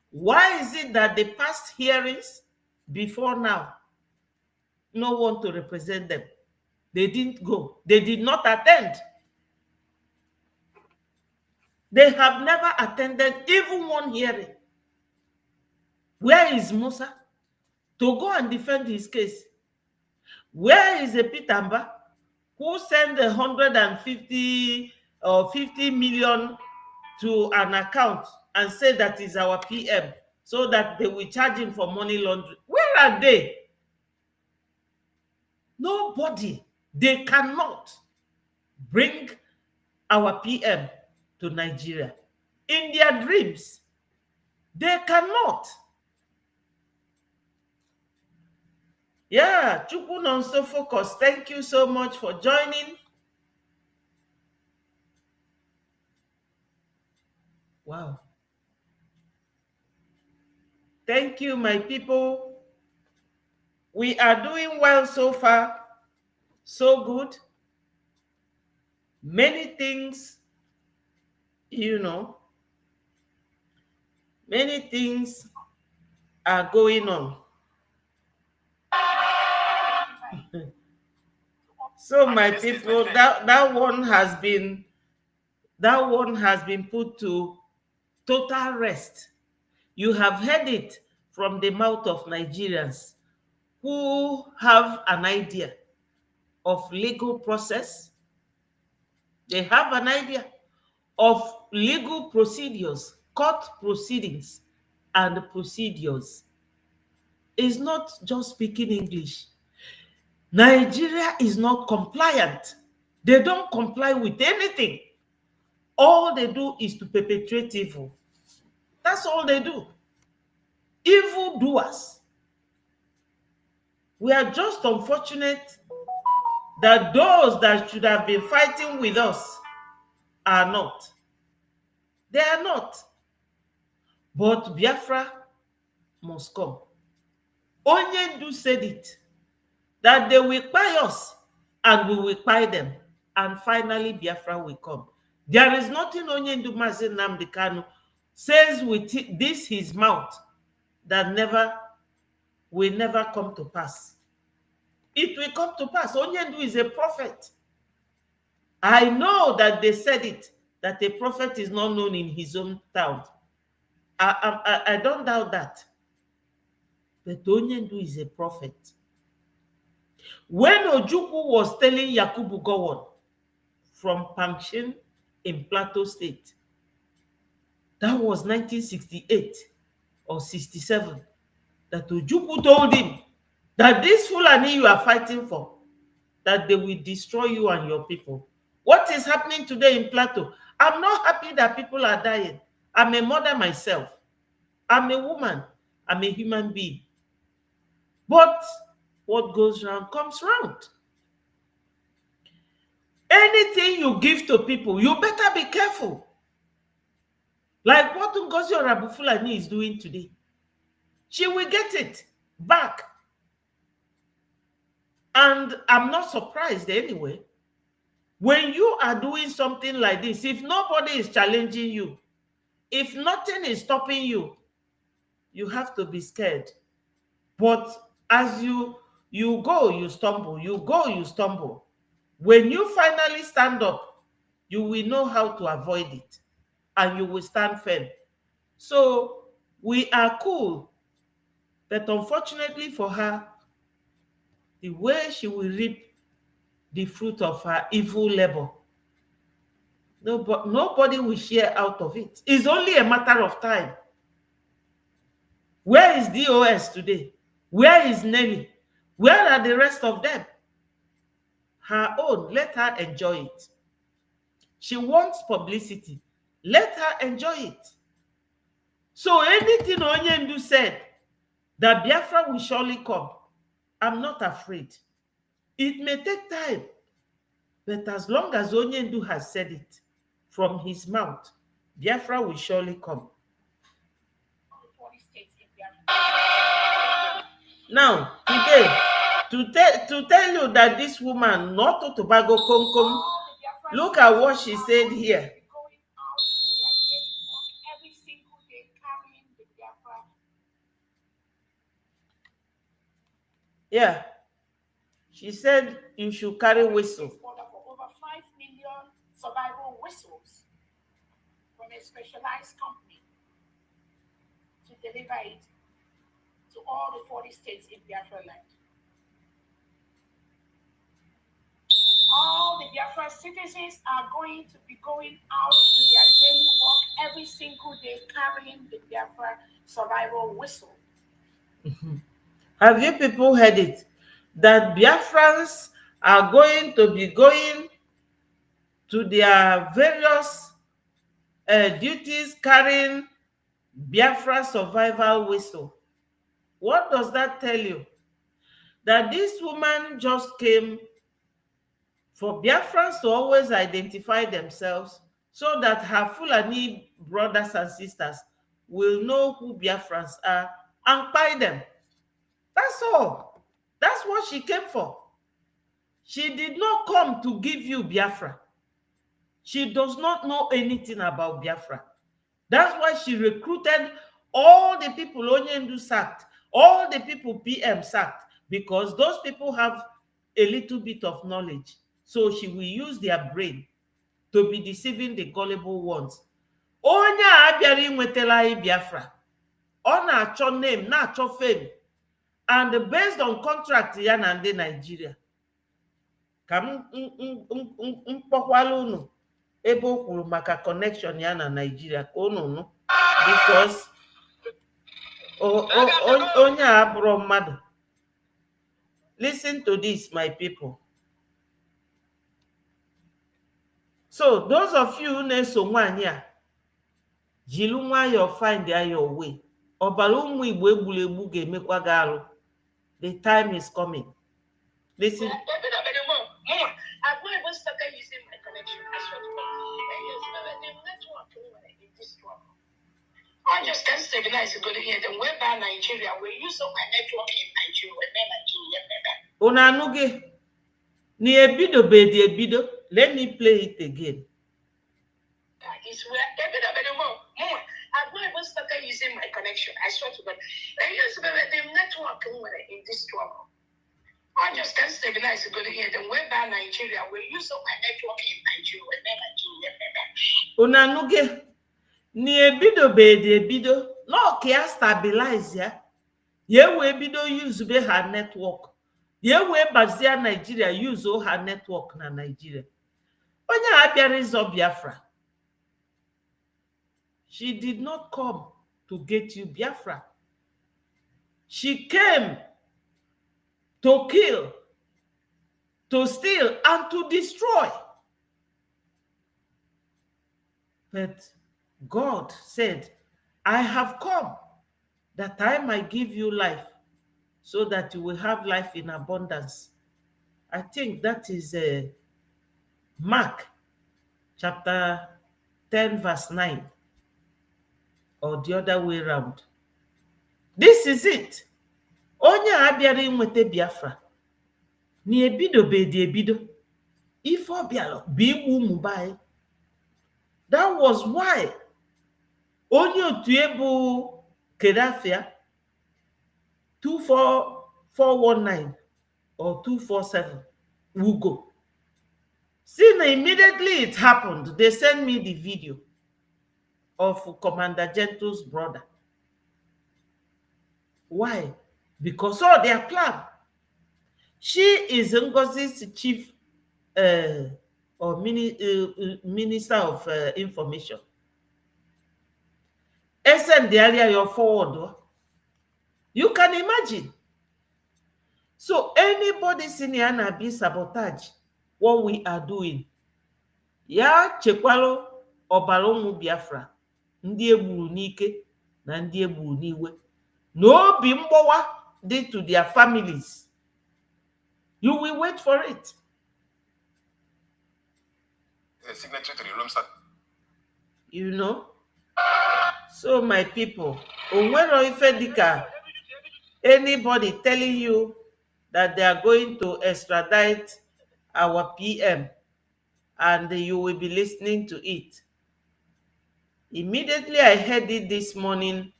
why is it that they passed hearings before now? No one to represent them. They didn't go. They did not attend. They have never attended even one hearing. Where is Musa to go and defend his case? Where is the Pitamba who sent 150 or 50 million to an account and said that is our PM so that they will charge him for money laundering? Where are they? Nobody. They cannot bring our PM to Nigeria. In their dreams, they cannot. Yeah, Chukwu Nonso Focus, thank you so much for joining. Wow. Thank you, my people. We are doing well so far. So good. Many things, many things are going on. So my people, that one has been put to total rest. You have heard it from the mouth of Nigerians who have an idea of legal process. They have an idea of legal procedures, court proceedings, and procedures. It's not just speaking English. Nigeria is not compliant. They don't comply with anything. All they do is to perpetrate evil. That's all they do. Evil doers. We are just unfortunate that those that should have been fighting with us are not. They are not. But Biafra must come. Onyendu said it, that they will buy us and we will buy them. And finally, Biafra will come. There is nothing Onyendu Mazi Nnamdi Kanu says with this his mouth that will never come to pass. It will come to pass. Onyendu is a prophet. I know that they said it, that a prophet is not known in his own town. I don't doubt that. But Onyendu is a prophet. When Ojukwu was telling Yakubu Gowon from Pangshin in Plateau State, that was 1968 or 67, that Ojukwu told him that this Fulani you are fighting for, that they will destroy you and your people. What is happening today in Plateau? I'm not happy that people are dying. I'm a mother myself. I'm a woman. I'm a human being. But what goes round comes round. Anything you give to people, you better be careful. Like what Ngozi Orabufulani is doing today. She will get it back. And I'm not surprised anyway. When you are doing something like this, if nobody is challenging you, if nothing is stopping you, you have to be scared. But as you go, you stumble. You go, you stumble. When you finally stand up, you will know how to avoid it. And you will stand firm. So We are cool. But unfortunately for her, the way she will reap the fruit of her evil labor, nobody will share out of it. It's only a matter of time. Where is DOS today? Where is Nelly? Where are the rest of them? Her own, let her enjoy it. She wants publicity. Let her enjoy it. So anything Onyendu said, that Biafra will surely come, I'm not afraid. It may take time, but as long as Onyendu has said it from his mouth, Biafra will surely come. Now, today, to tell you that this woman, not to Tobago Konkom, look at what she said here. Yeah. She said you should carry whistle. For over 5 million survival whistles from a specialized company to deliver it to all the 40 states in Biafra land. All the Biafra citizens are going to be going out to their daily work every single day carrying the Biafra survival whistle. Have you people heard it? That Biafrans are going to be going to their various duties carrying Biafra survival whistle. What does that tell you? That this woman just came for Biafrans to always identify themselves so that her Fulani brothers and sisters will know who Biafrans are and buy them. That's all. That's what she came for. She did not come to give you Biafra. She does not know anything about Biafra. That's why she recruited all the people Onyendu sacked, all the people PM sacked, because those people have a little bit of knowledge. So she will use their brain to be deceiving the gullible ones. Onye abịara inwetela anyị Biafra, ọ na-achọ name, na-achọ fame, and based on contract ya na ndị Nigeria. Ka mkpọkwala unu ebe o kwuru maka connection ya na Nigeria ka unu nụ, because onye a abụrụ mmadụ. Listen to this, my people. So those of you na-eso nwaanyị a, jilu nwayọọ find your way. Ọbara ụmụ Igbo egburegbu ga-emekwa gị arụ. The time is coming. Listen. I just can't stabilize to go to here. Then we're by Nigeria. We use my network in Nigeria. Una anụghị? Ni ebido bedi ebido. Let me play it again. It's where I'm not even started using my connection. I swear to God. I use the network in this trouble. I just can't stabilize to go to here. Then we're by Nigeria. We use my network in Nigeria. Una anụghị? Ni ebido bedi ebido. No kia stabilize ya. Ye we bido use be her network. Ye we bazia Nigeria use her network na Nigeria. Onye abịara ịzọ Biafra. She did not come to get you Biafra. She came to kill, to steal, and to destroy. But God said, I have come that I might give you life so that you will have life in abundance. I think that is Mark chapter 10 verse 9, or the other way around. This is it. Onye abịara inweta Biafra, ni ebido bedi ebido. Ife ọbịara bụ igbu ụmụ anyị. That was why onye otu ebu Kedafia 24419 or 247 will go. See, immediately it happened, they sent me the video of Commander Gentle's brother Why? Because of their plan. She is Ngozi's chief or minister of information. Send the area your forward. You can imagine. So anybody senior na be sabotage what we are doing. Ya chekwalo ọbara ụmụ Biafra, ndị egburu n'ike na ndị egburu n'iwe, na obi mgbawa dị to their families. You will wait for it. Signatory to the Rome Statute. You know? So my people, onwero ife dịka anybody telling you that they are going to extradite our PM and you will be listening to it. Immediately I heard it this morning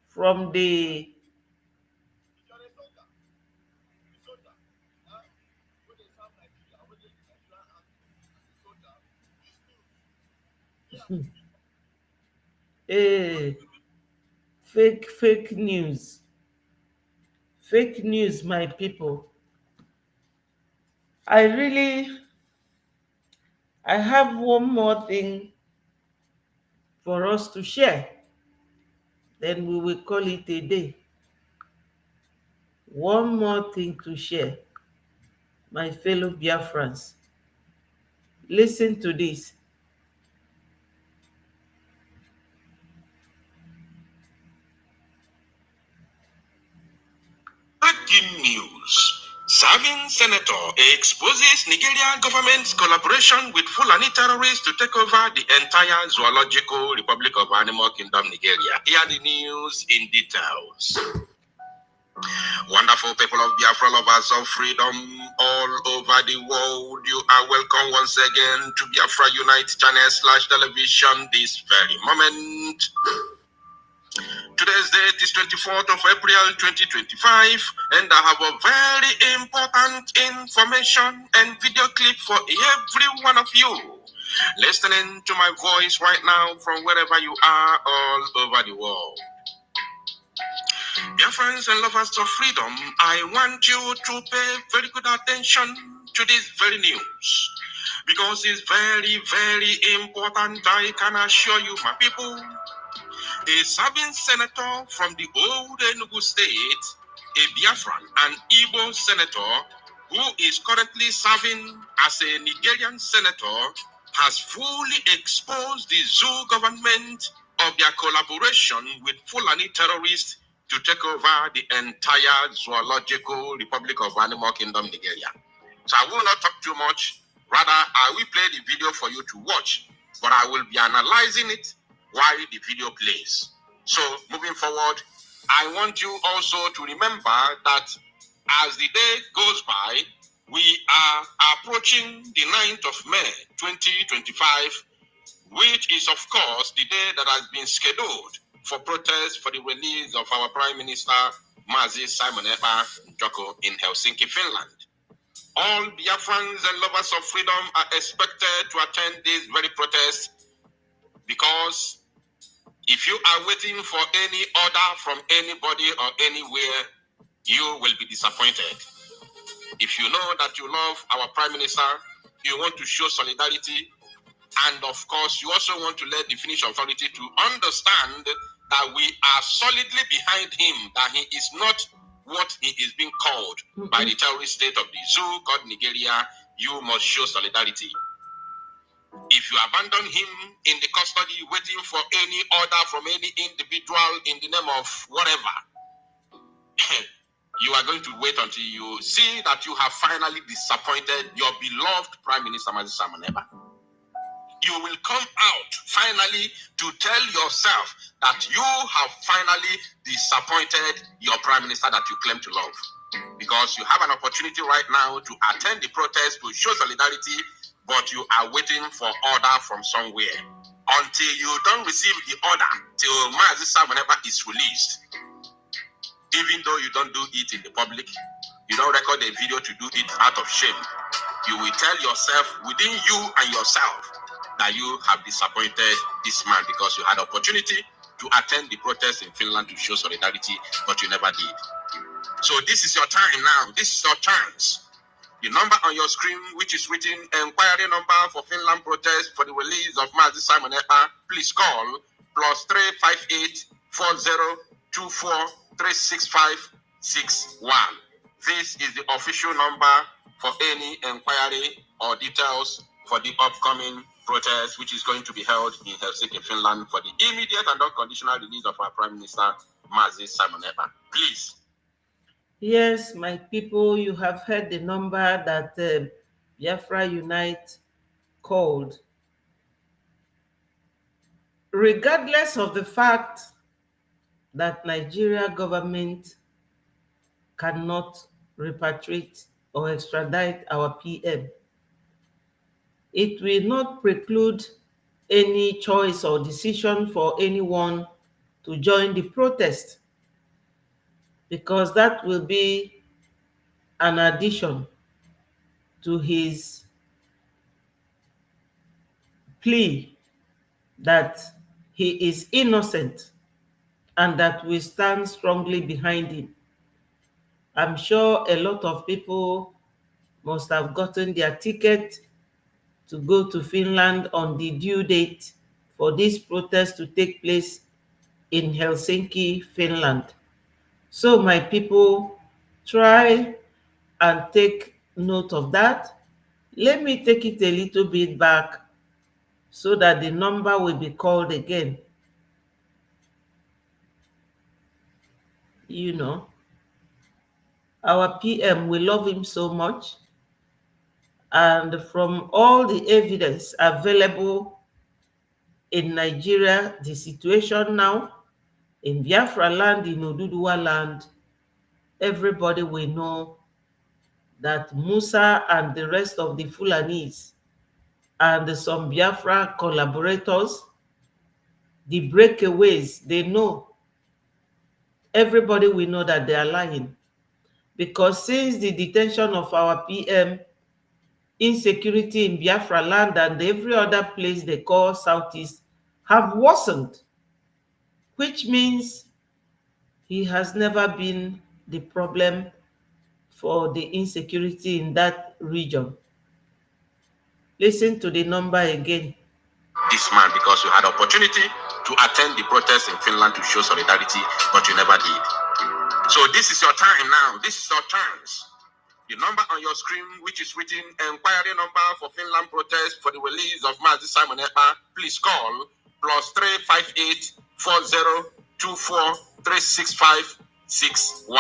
from the fake news. Fake news, my people. I have one more thing for us to share. Then we will call it a day. One more thing to share, my fellow Biafrans. Listen to this. Breaking news. Serving senator exposes Nigerian government's collaboration with Fulani terrorists to take over the entire zoological Republic of Animal Kingdom, Nigeria. Here are the news in details. Wonderful people of Biafra, lovers of freedom all over the world, you are welcome once again to Biafra Unite channel/television this very moment. Today's date is 24th of April 2025, and I have a very important information and video clip for every one of you listening to my voice right now from wherever you are all over the world. Dear friends and lovers of freedom, I want you to pay very good attention to this very news because it's very, very important. I can assure you, my people. A serving senator from the old Enugu state, a Biafran and Igbo senator who is currently serving as a Nigerian senator, has fully exposed the zoo government of their collaboration with Fulani terrorists to take over the entire zoological Republic of Animal Kingdom, Nigeria. So I will not talk too much. Rather, I will play the video for you to watch, but I will be analyzing it while the video plays. So moving forward, I want you also to remember that as the day goes by, we are approaching the 9th of May 2025, which is of course the day that has been scheduled for protest for the release of our Prime Minister Mazi Simon Ekpa in Helsinki, Finland. All Biafrans and lovers of freedom are expected to attend this very protest because if you are waiting for any order from anybody or anywhere, you will be disappointed. If you know that you love our Prime Minister, you want to show solidarity, and of course, you also want to let the Finnish authority to understand that we are solidly behind him, that he is not what he is being called by the terrorist state of the zoo called Nigeria, you must show solidarity. If you abandon him in the custody waiting for any order from any individual in the name of whatever, you are going to wait until you see that you have finally disappointed your beloved Prime Minister Mazi Simon Ekpa. You will come out finally to tell yourself that you have finally disappointed your Prime Minister that you claim to love. Because you have an opportunity right now to attend the protest, to show solidarity, but you are waiting for order from somewhere. Until you don't receive the order, till Mazi Simon Ekpa is released. Even though you don't do it in the public, you don't record a video to do it out of shame. You will tell yourself within you and yourself that you have disappointed this man because you had opportunity to to attend the protest in Finland to show solidarity, but you never did. So this is your time now. This is your chance. The number on your screen, which is written inquiry number for Finland protest for the release of Mazi Simon Ekpa, please call +358 4024 36561. This is the official number for any inquiry or details for the upcoming protest, which is going to be held in Helsinki, Finland, for the immediate and unconditional release of our Prime Minister, Mazi Simon Ekpa. Please. Yes, my people, you have heard the number that Biafra Unite called. Regardless of the fact that Nigeria government cannot repatriate or extradite our PM, it will not preclude any choice or decision for anyone to join the protest, because that will be an addition to his plea that he is innocent and that we stand strongly behind him. I'm sure a lot of people must have gotten their ticket to go to Finland on the due date for this protest to take place in Helsinki, Finland. So my people, try and take note of that. Let me take it a little bit back so that the number will be called again. You know, our PM, we love him so much. And from all the evidence available in Nigeria, the situation now, in Biafra land, in Oduduwa land, everybody will know that Musa and the rest of the Fulanis and some Biafra collaborators, the breakaways, they know. Everybody will know that they are lying. Because since the detention of our PM, insecurity in Biafra land and every other place they call Southeast have worsened, which means he has never been the problem for the insecurity in that region. Listen to the number again. This man, because you had opportunity to attend the protest in Finland to show solidarity, but you never did. So this is your time now. This is your chance. The number on your screen, which is written inquiry number for Finland protest for the release of Mazi Simon Ekpa, please call +358 4024 36561.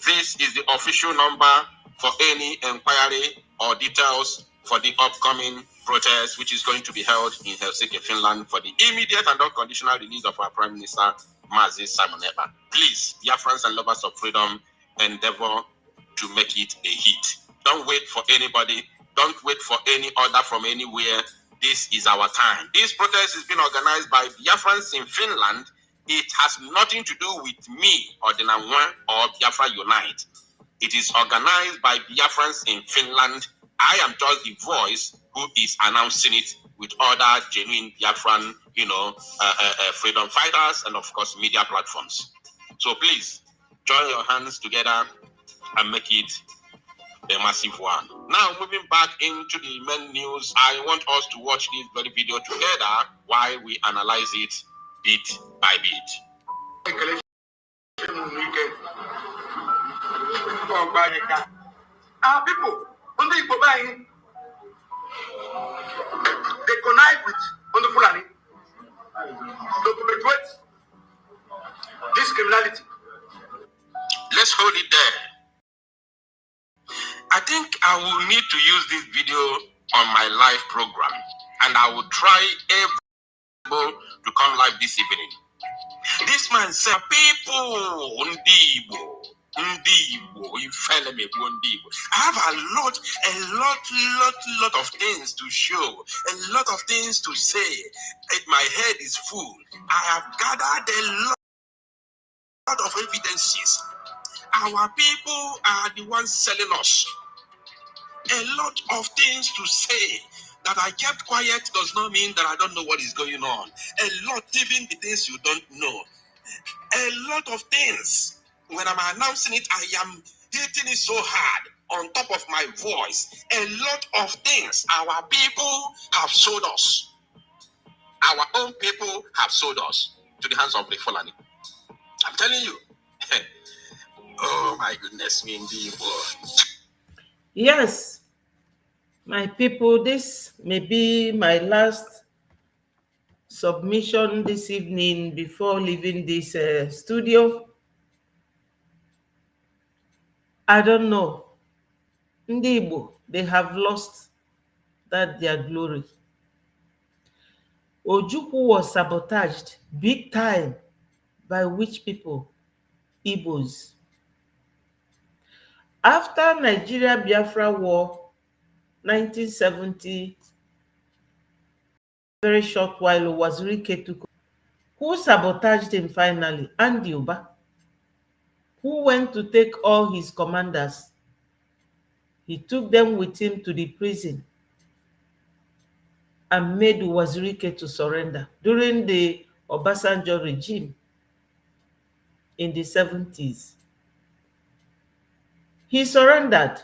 This is the official number for any inquiry or details for the upcoming protest, which is going to be held in Helsinki, Finland, for the immediate and unconditional release of our Prime Minister, Mazi Simon Ekpa. Please, Biafrans and lovers of freedom, endeavor to make it a hit. Don't wait for anybody. Don't wait for any order from anywhere. This is our time. This protest is being organized by Biafrans in Finland. It has nothing to do with me or the Namwa or Biafra Unite. It is organized by Biafrans in Finland. I am just the voice who is announcing it with other genuine Biafran, freedom fighters and of course media platforms. So please join your hands together and make it a massive one. Now, moving back into the main news, I want us to watch this very video together while we analyze it bit by bit. Our people, on the they connive with on the Fulani to perpetuate this criminality. Let's hold it there. I think I will need to use this video on my live program, and I will try every to come live this evening. This man said, people, Ndibo, I have a lot of things to show, a lot of things to say. My head is full. I have gathered a lot of evidences. Our people are the ones selling us. A lot of things to say. That I kept quiet does not mean that I don't know what is going on. A lot, even the things you don't know. A lot of things. When I'm announcing it, I am hitting it so hard on top of my voice. A lot of things our people have sold us. Our own people have sold us to the hands of the Fulani. I'm telling you. Oh my goodness, me indeed. Yes, my people, this may be my last submission this evening before leaving this studio. I don't know. Ndị Igbo, they have lost that their glory. Ojukwu was sabotaged big time by which people? Igbos. After Nigeria Biafra War, 1970, very short while Wazirike took over. Who sabotaged him finally? Andy Uba, who went to take all his commanders. He took them with him to the prison and made Wazirike to surrender during the Obasanjo regime in the 70s. He surrendered.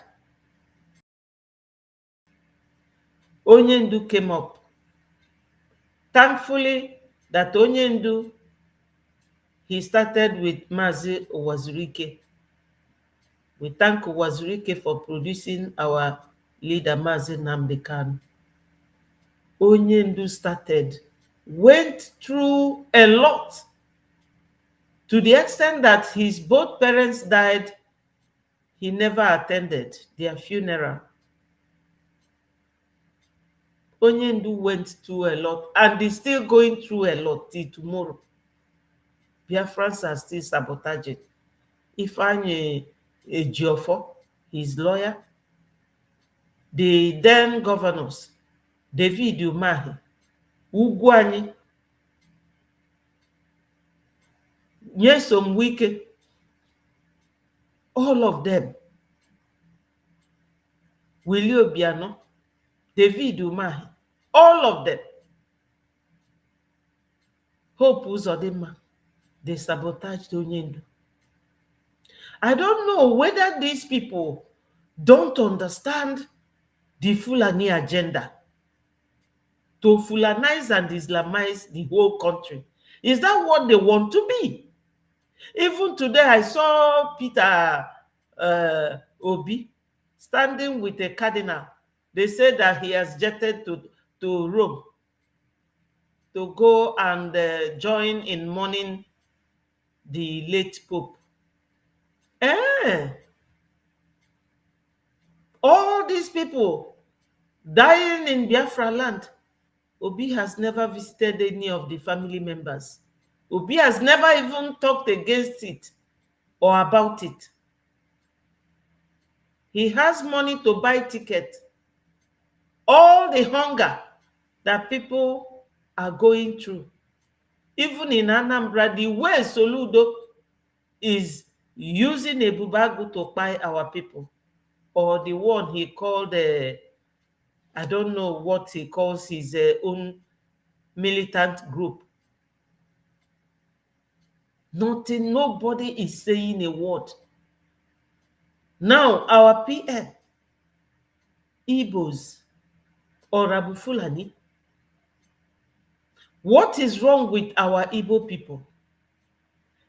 Onyendu came up. Thankfully, that Onyendu, he started with Mazi Wazirike. We thank Wazirike for producing our leader, Mazi Nnamdi Kanu. Onyendu started, went through a lot, to the extent that his both parents died. He never attended their funeral. Onyendu went through a lot and is still going through a lot till tomorrow. Biafrans are still sabotaging. Ifeanyi Ejiofor, his lawyer, the then governors, David Umahi, Ugwuanyi, Nyesom Wike, all of them, Willie Obiano, David Umahi, all of them, Hope Uzodinma, they sabotaged Onyendu. I don't know whether these people don't understand the Fulani agenda to Fulanize and Islamize the whole country. Is that what they want to be? Even today, I saw Peter Obi standing with a cardinal. They said that he has jetted to Rome to go and join in mourning the late Pope. All these people dying in Biafra land. Obi has never visited any of the family members. Obi has never even talked against it or about it. He has money to buy tickets. All the hunger that people are going through, even in Anambra, the way Soludo is using Ebubagu to buy our people, or the one he called, I don't know what he calls his own militant group. Nothing, nobody is saying a word. Now, our PM, Igbos, or Rabu Fulani, what is wrong with our Igbo people?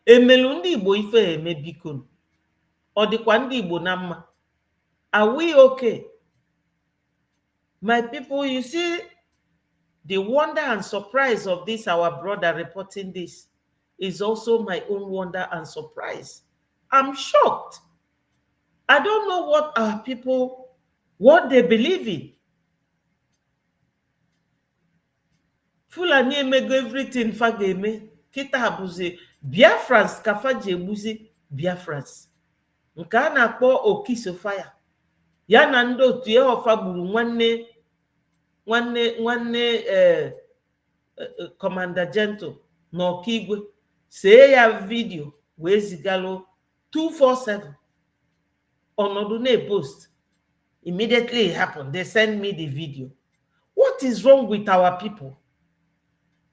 Emelu ndị Igbo ife eme biko, ọ dịkwa ndị Igbo na mma? Are we okay? My people, you see, the wonder and surprise of this, our brother reporting this, is also my own wonder and surprise. I'm shocked. I don't know what our people, what they believe in. Fulani emego everything fa ga-eme. Kita abụzi Biafrans ka fa ji egbuzi Biafrans. Nke a na-akpọ Okisofaya. Ya na ndị otu ya ọfa gburu nwanne Commander Gentle na Ọkaigwe. See ya vidio wee zigalụ 247. Ọnọdụ na-post. Immediately it happened. They sent me the video. What is wrong with our people?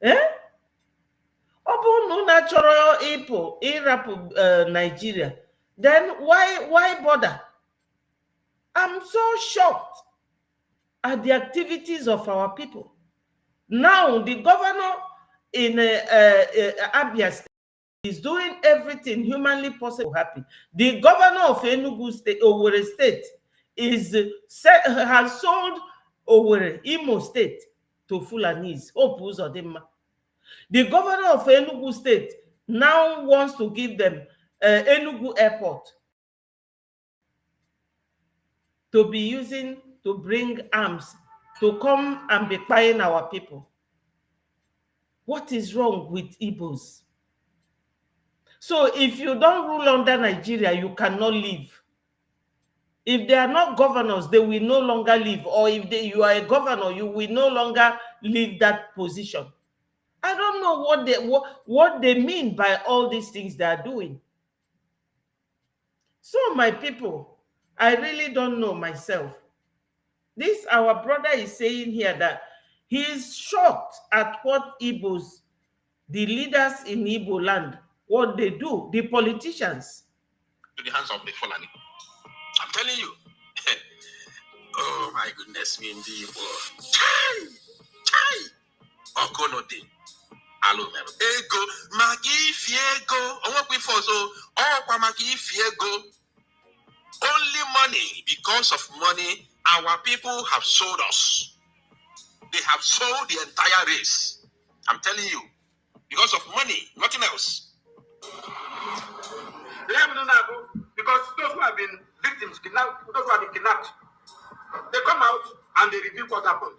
Eh? Obu natural people, Nigeria. Then why bother? I'm so shocked at the activities of our people. Now the governor in Abia State is doing everything humanly possible happy. The governor of Enugu State, Owerri State, has sold Owerri, Imo State, to Fulanis. Hope Uzodinma. The governor of Enugu State now wants to give them Enugu Airport to be using to bring arms to come and be buying our people. What is wrong with Igbos? So if you don't rule under Nigeria, you cannot live. If they are not governors, they will no longer live. Or if you are a governor, you will no longer leave that position. I don't know what they mean by all these things they are doing. So my people, I really don't know myself. This our brother is saying here that he is shocked at what Igbos, the leaders in Igbo land, what they do, the politicians. To the hands of the Fulani. I'm telling you. Oh my goodness, me indeed. Chai! Okonode. Alomero. Ego. Maki fiego. Omo before so. Oh, maki fiego. Only money. Because of money, our people have sold us. They have sold the entire race. I'm telling you. Because of money, nothing else. They have no know because those who have been victims, kidnapped, those who have been kidnapped, they come out and they reveal what happened.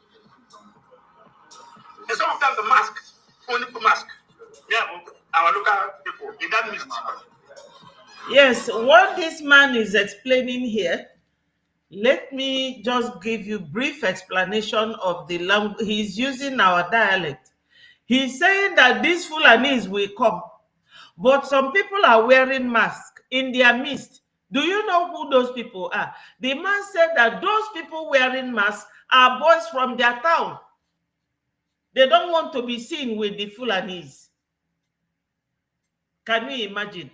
And some of them, the mask, only the mask. Yeah, our local people, in that mist. Yes, what this man is explaining here, let me just give you brief explanation of the language. He's using our dialect. He's saying that these Fulanis will come, but some people are wearing masks in their midst. Do you know who those people are? The man said that those people wearing masks are boys from their town. They don't want to be seen with the Fulanis. Can you imagine?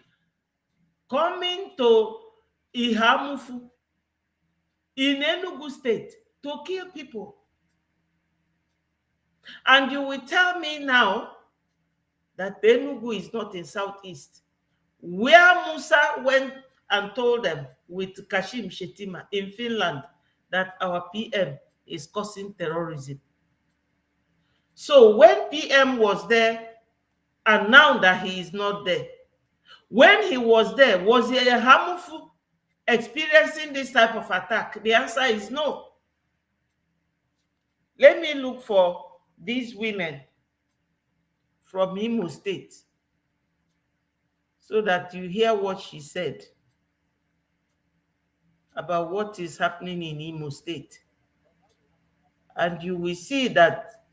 Coming to Ihamufu in Enugu State to kill people. And you will tell me now that Enugu is not in Southeast, where Musa went and told them with Kashim Shettima in Finland that our PM is causing terrorism. So when PM was there, and now that he is not there, when he was there, was he a Hamufu experiencing this type of attack? The answer is no. Let me look for these women from Imo State so that you hear what she said about what is happening in Imo State. And you will see that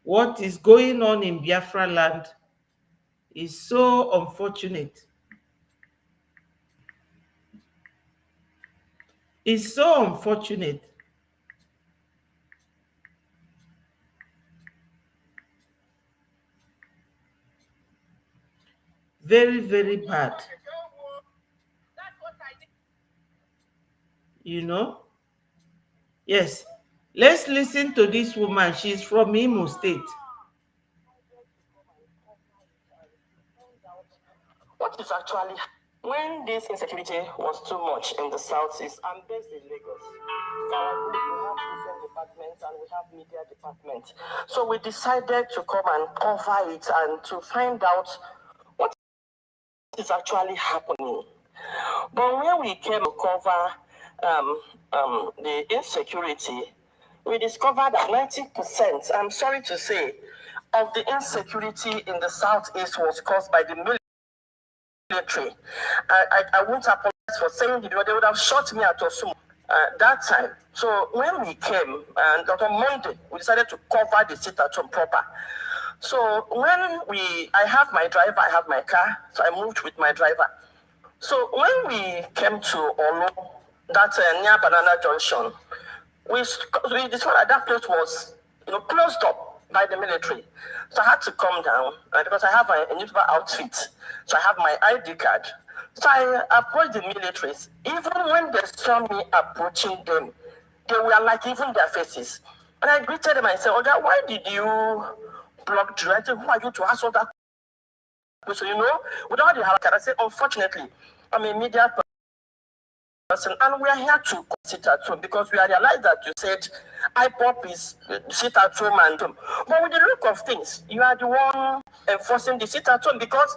what is going on in Biafra land is so unfortunate. It's so unfortunate. Very, very bad. You know? Yes. Let's listen to this woman. She's from Imo State. What is actually when this insecurity was too much in the southeast? I'm based in Lagos. For our group, we have different departments and we have media department. So we decided to come and cover it and to find out what is actually happening. But when we came to cover the insecurity, we discovered that 90%, I'm sorry to say, of the insecurity in the southeast was caused by the military. I won't apologize for saying it, but they would have shot me at Osum that time. So when we came, and on Monday, we decided to cover the city at home proper. So when I have my driver, I have my car, so I moved with my driver. So when we came to Olu, that's near Banana Junction, we discovered that place was, closed up by the military. So I had to come down, because I have a newspaper outfit. So I have my ID card. So I approached the militaries. Even when they saw me approaching them, they were like, even their faces. And I greeted them and said, Oga, why did you block the right? Who are you to ask all that question? Without the hard card, I said, unfortunately, I'm a media person, and we are here to sit at home because we realized that you said IPOP is sit at home and home. But with the look of things, you are the one enforcing the sit at home, because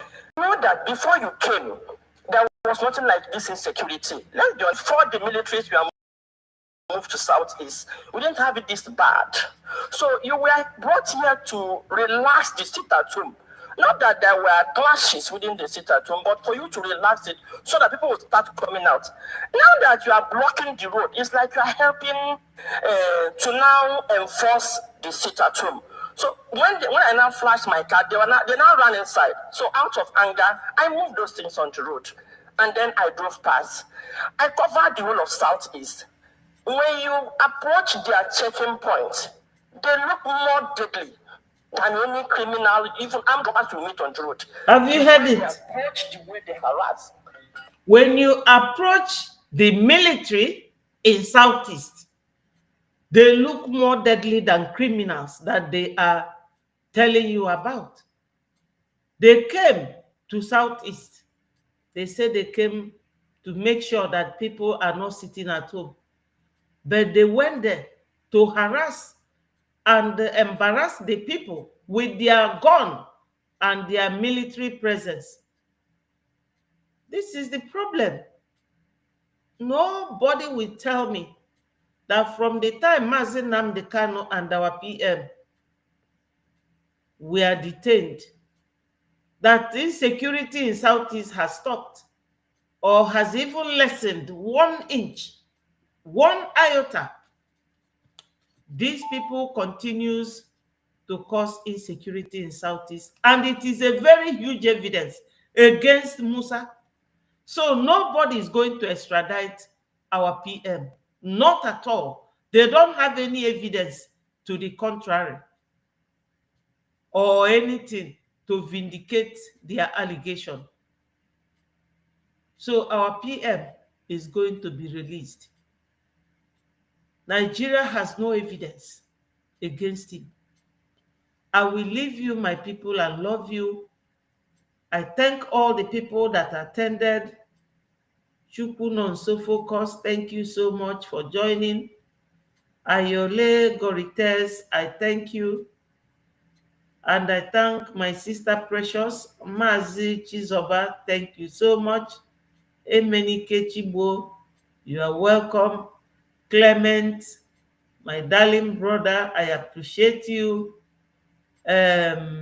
you know that before you came, there was nothing like this insecurity. Let's be honest, before the militaries were moved to Southeast, we didn't have it this bad. So you were brought here to relax the sit at home. Not that there were clashes within the sit at home, but for you to relax it so that people will start coming out. Now that you are blocking the road, it's like you are helping to now enforce the sit at home. So when I now flashed my card, they now ran inside. So out of anger, I moved those things onto the road. And then I drove past. I covered the whole of Southeast. When you approach their checking point, they look more deadly than any criminal, even armed robbers you meet on the road. Have you heard it? They approach the way they harass. When you approach the military in Southeast, they look more deadly than criminals that they are telling you about. They came to Southeast. They said they came to make sure that people are not sitting at home. But they went there to harass and embarrass the people with their gun and their military presence. This is the problem. Nobody will tell me that from the time Mazi Nnamdi Kanu and our PM were detained, that insecurity in Southeast has stopped or has even lessened 1 inch, 1 iota. These people continues to cause insecurity in Southeast, and it is a very huge evidence against Musa. So nobody is going to extradite our PM, not at all. They don't have any evidence to the contrary or anything to vindicate their allegation. So our PM is going to be released. Nigeria has no evidence against him. I will leave you, my people, and love you. I thank all the people that attended. Chukwu Nonso Focus, thank you so much for joining. Ayole Gorites, I thank you. And I thank my sister Precious, Mazi Chizoba, thank you so much. Emenike Chibo, you are welcome. Clement, my darling brother, I appreciate you. Igwe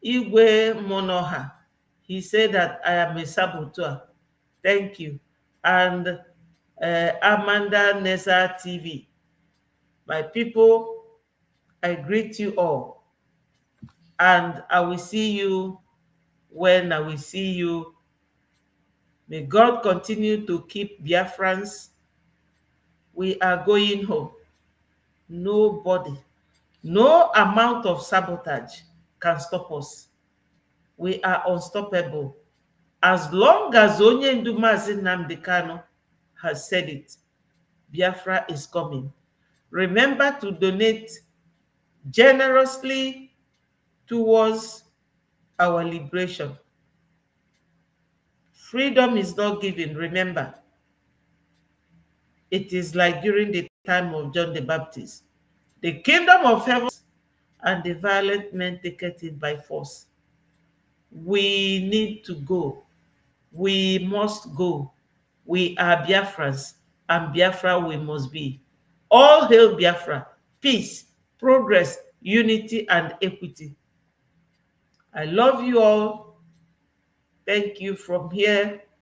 Monoha, he said that I am a saboteur. Thank you. And Amanda Nessa TV, my people, I greet you all. And I will see you when I will see you. May God continue to keep Biafrans. We are going home. Nobody, no amount of sabotage can stop us. We are unstoppable. As long as Onyendu Mazi Nnamdi Kanu has said it, Biafra is coming. Remember to donate generously towards our liberation. Freedom is not given, remember. It is like during the time of John the Baptist. The kingdom of heaven and the violent men take it by force. We need to go. We must go. We are Biafrans, and Biafra we must be. All hail Biafra, peace, progress, unity, and equity. I love you all. Thank you from here.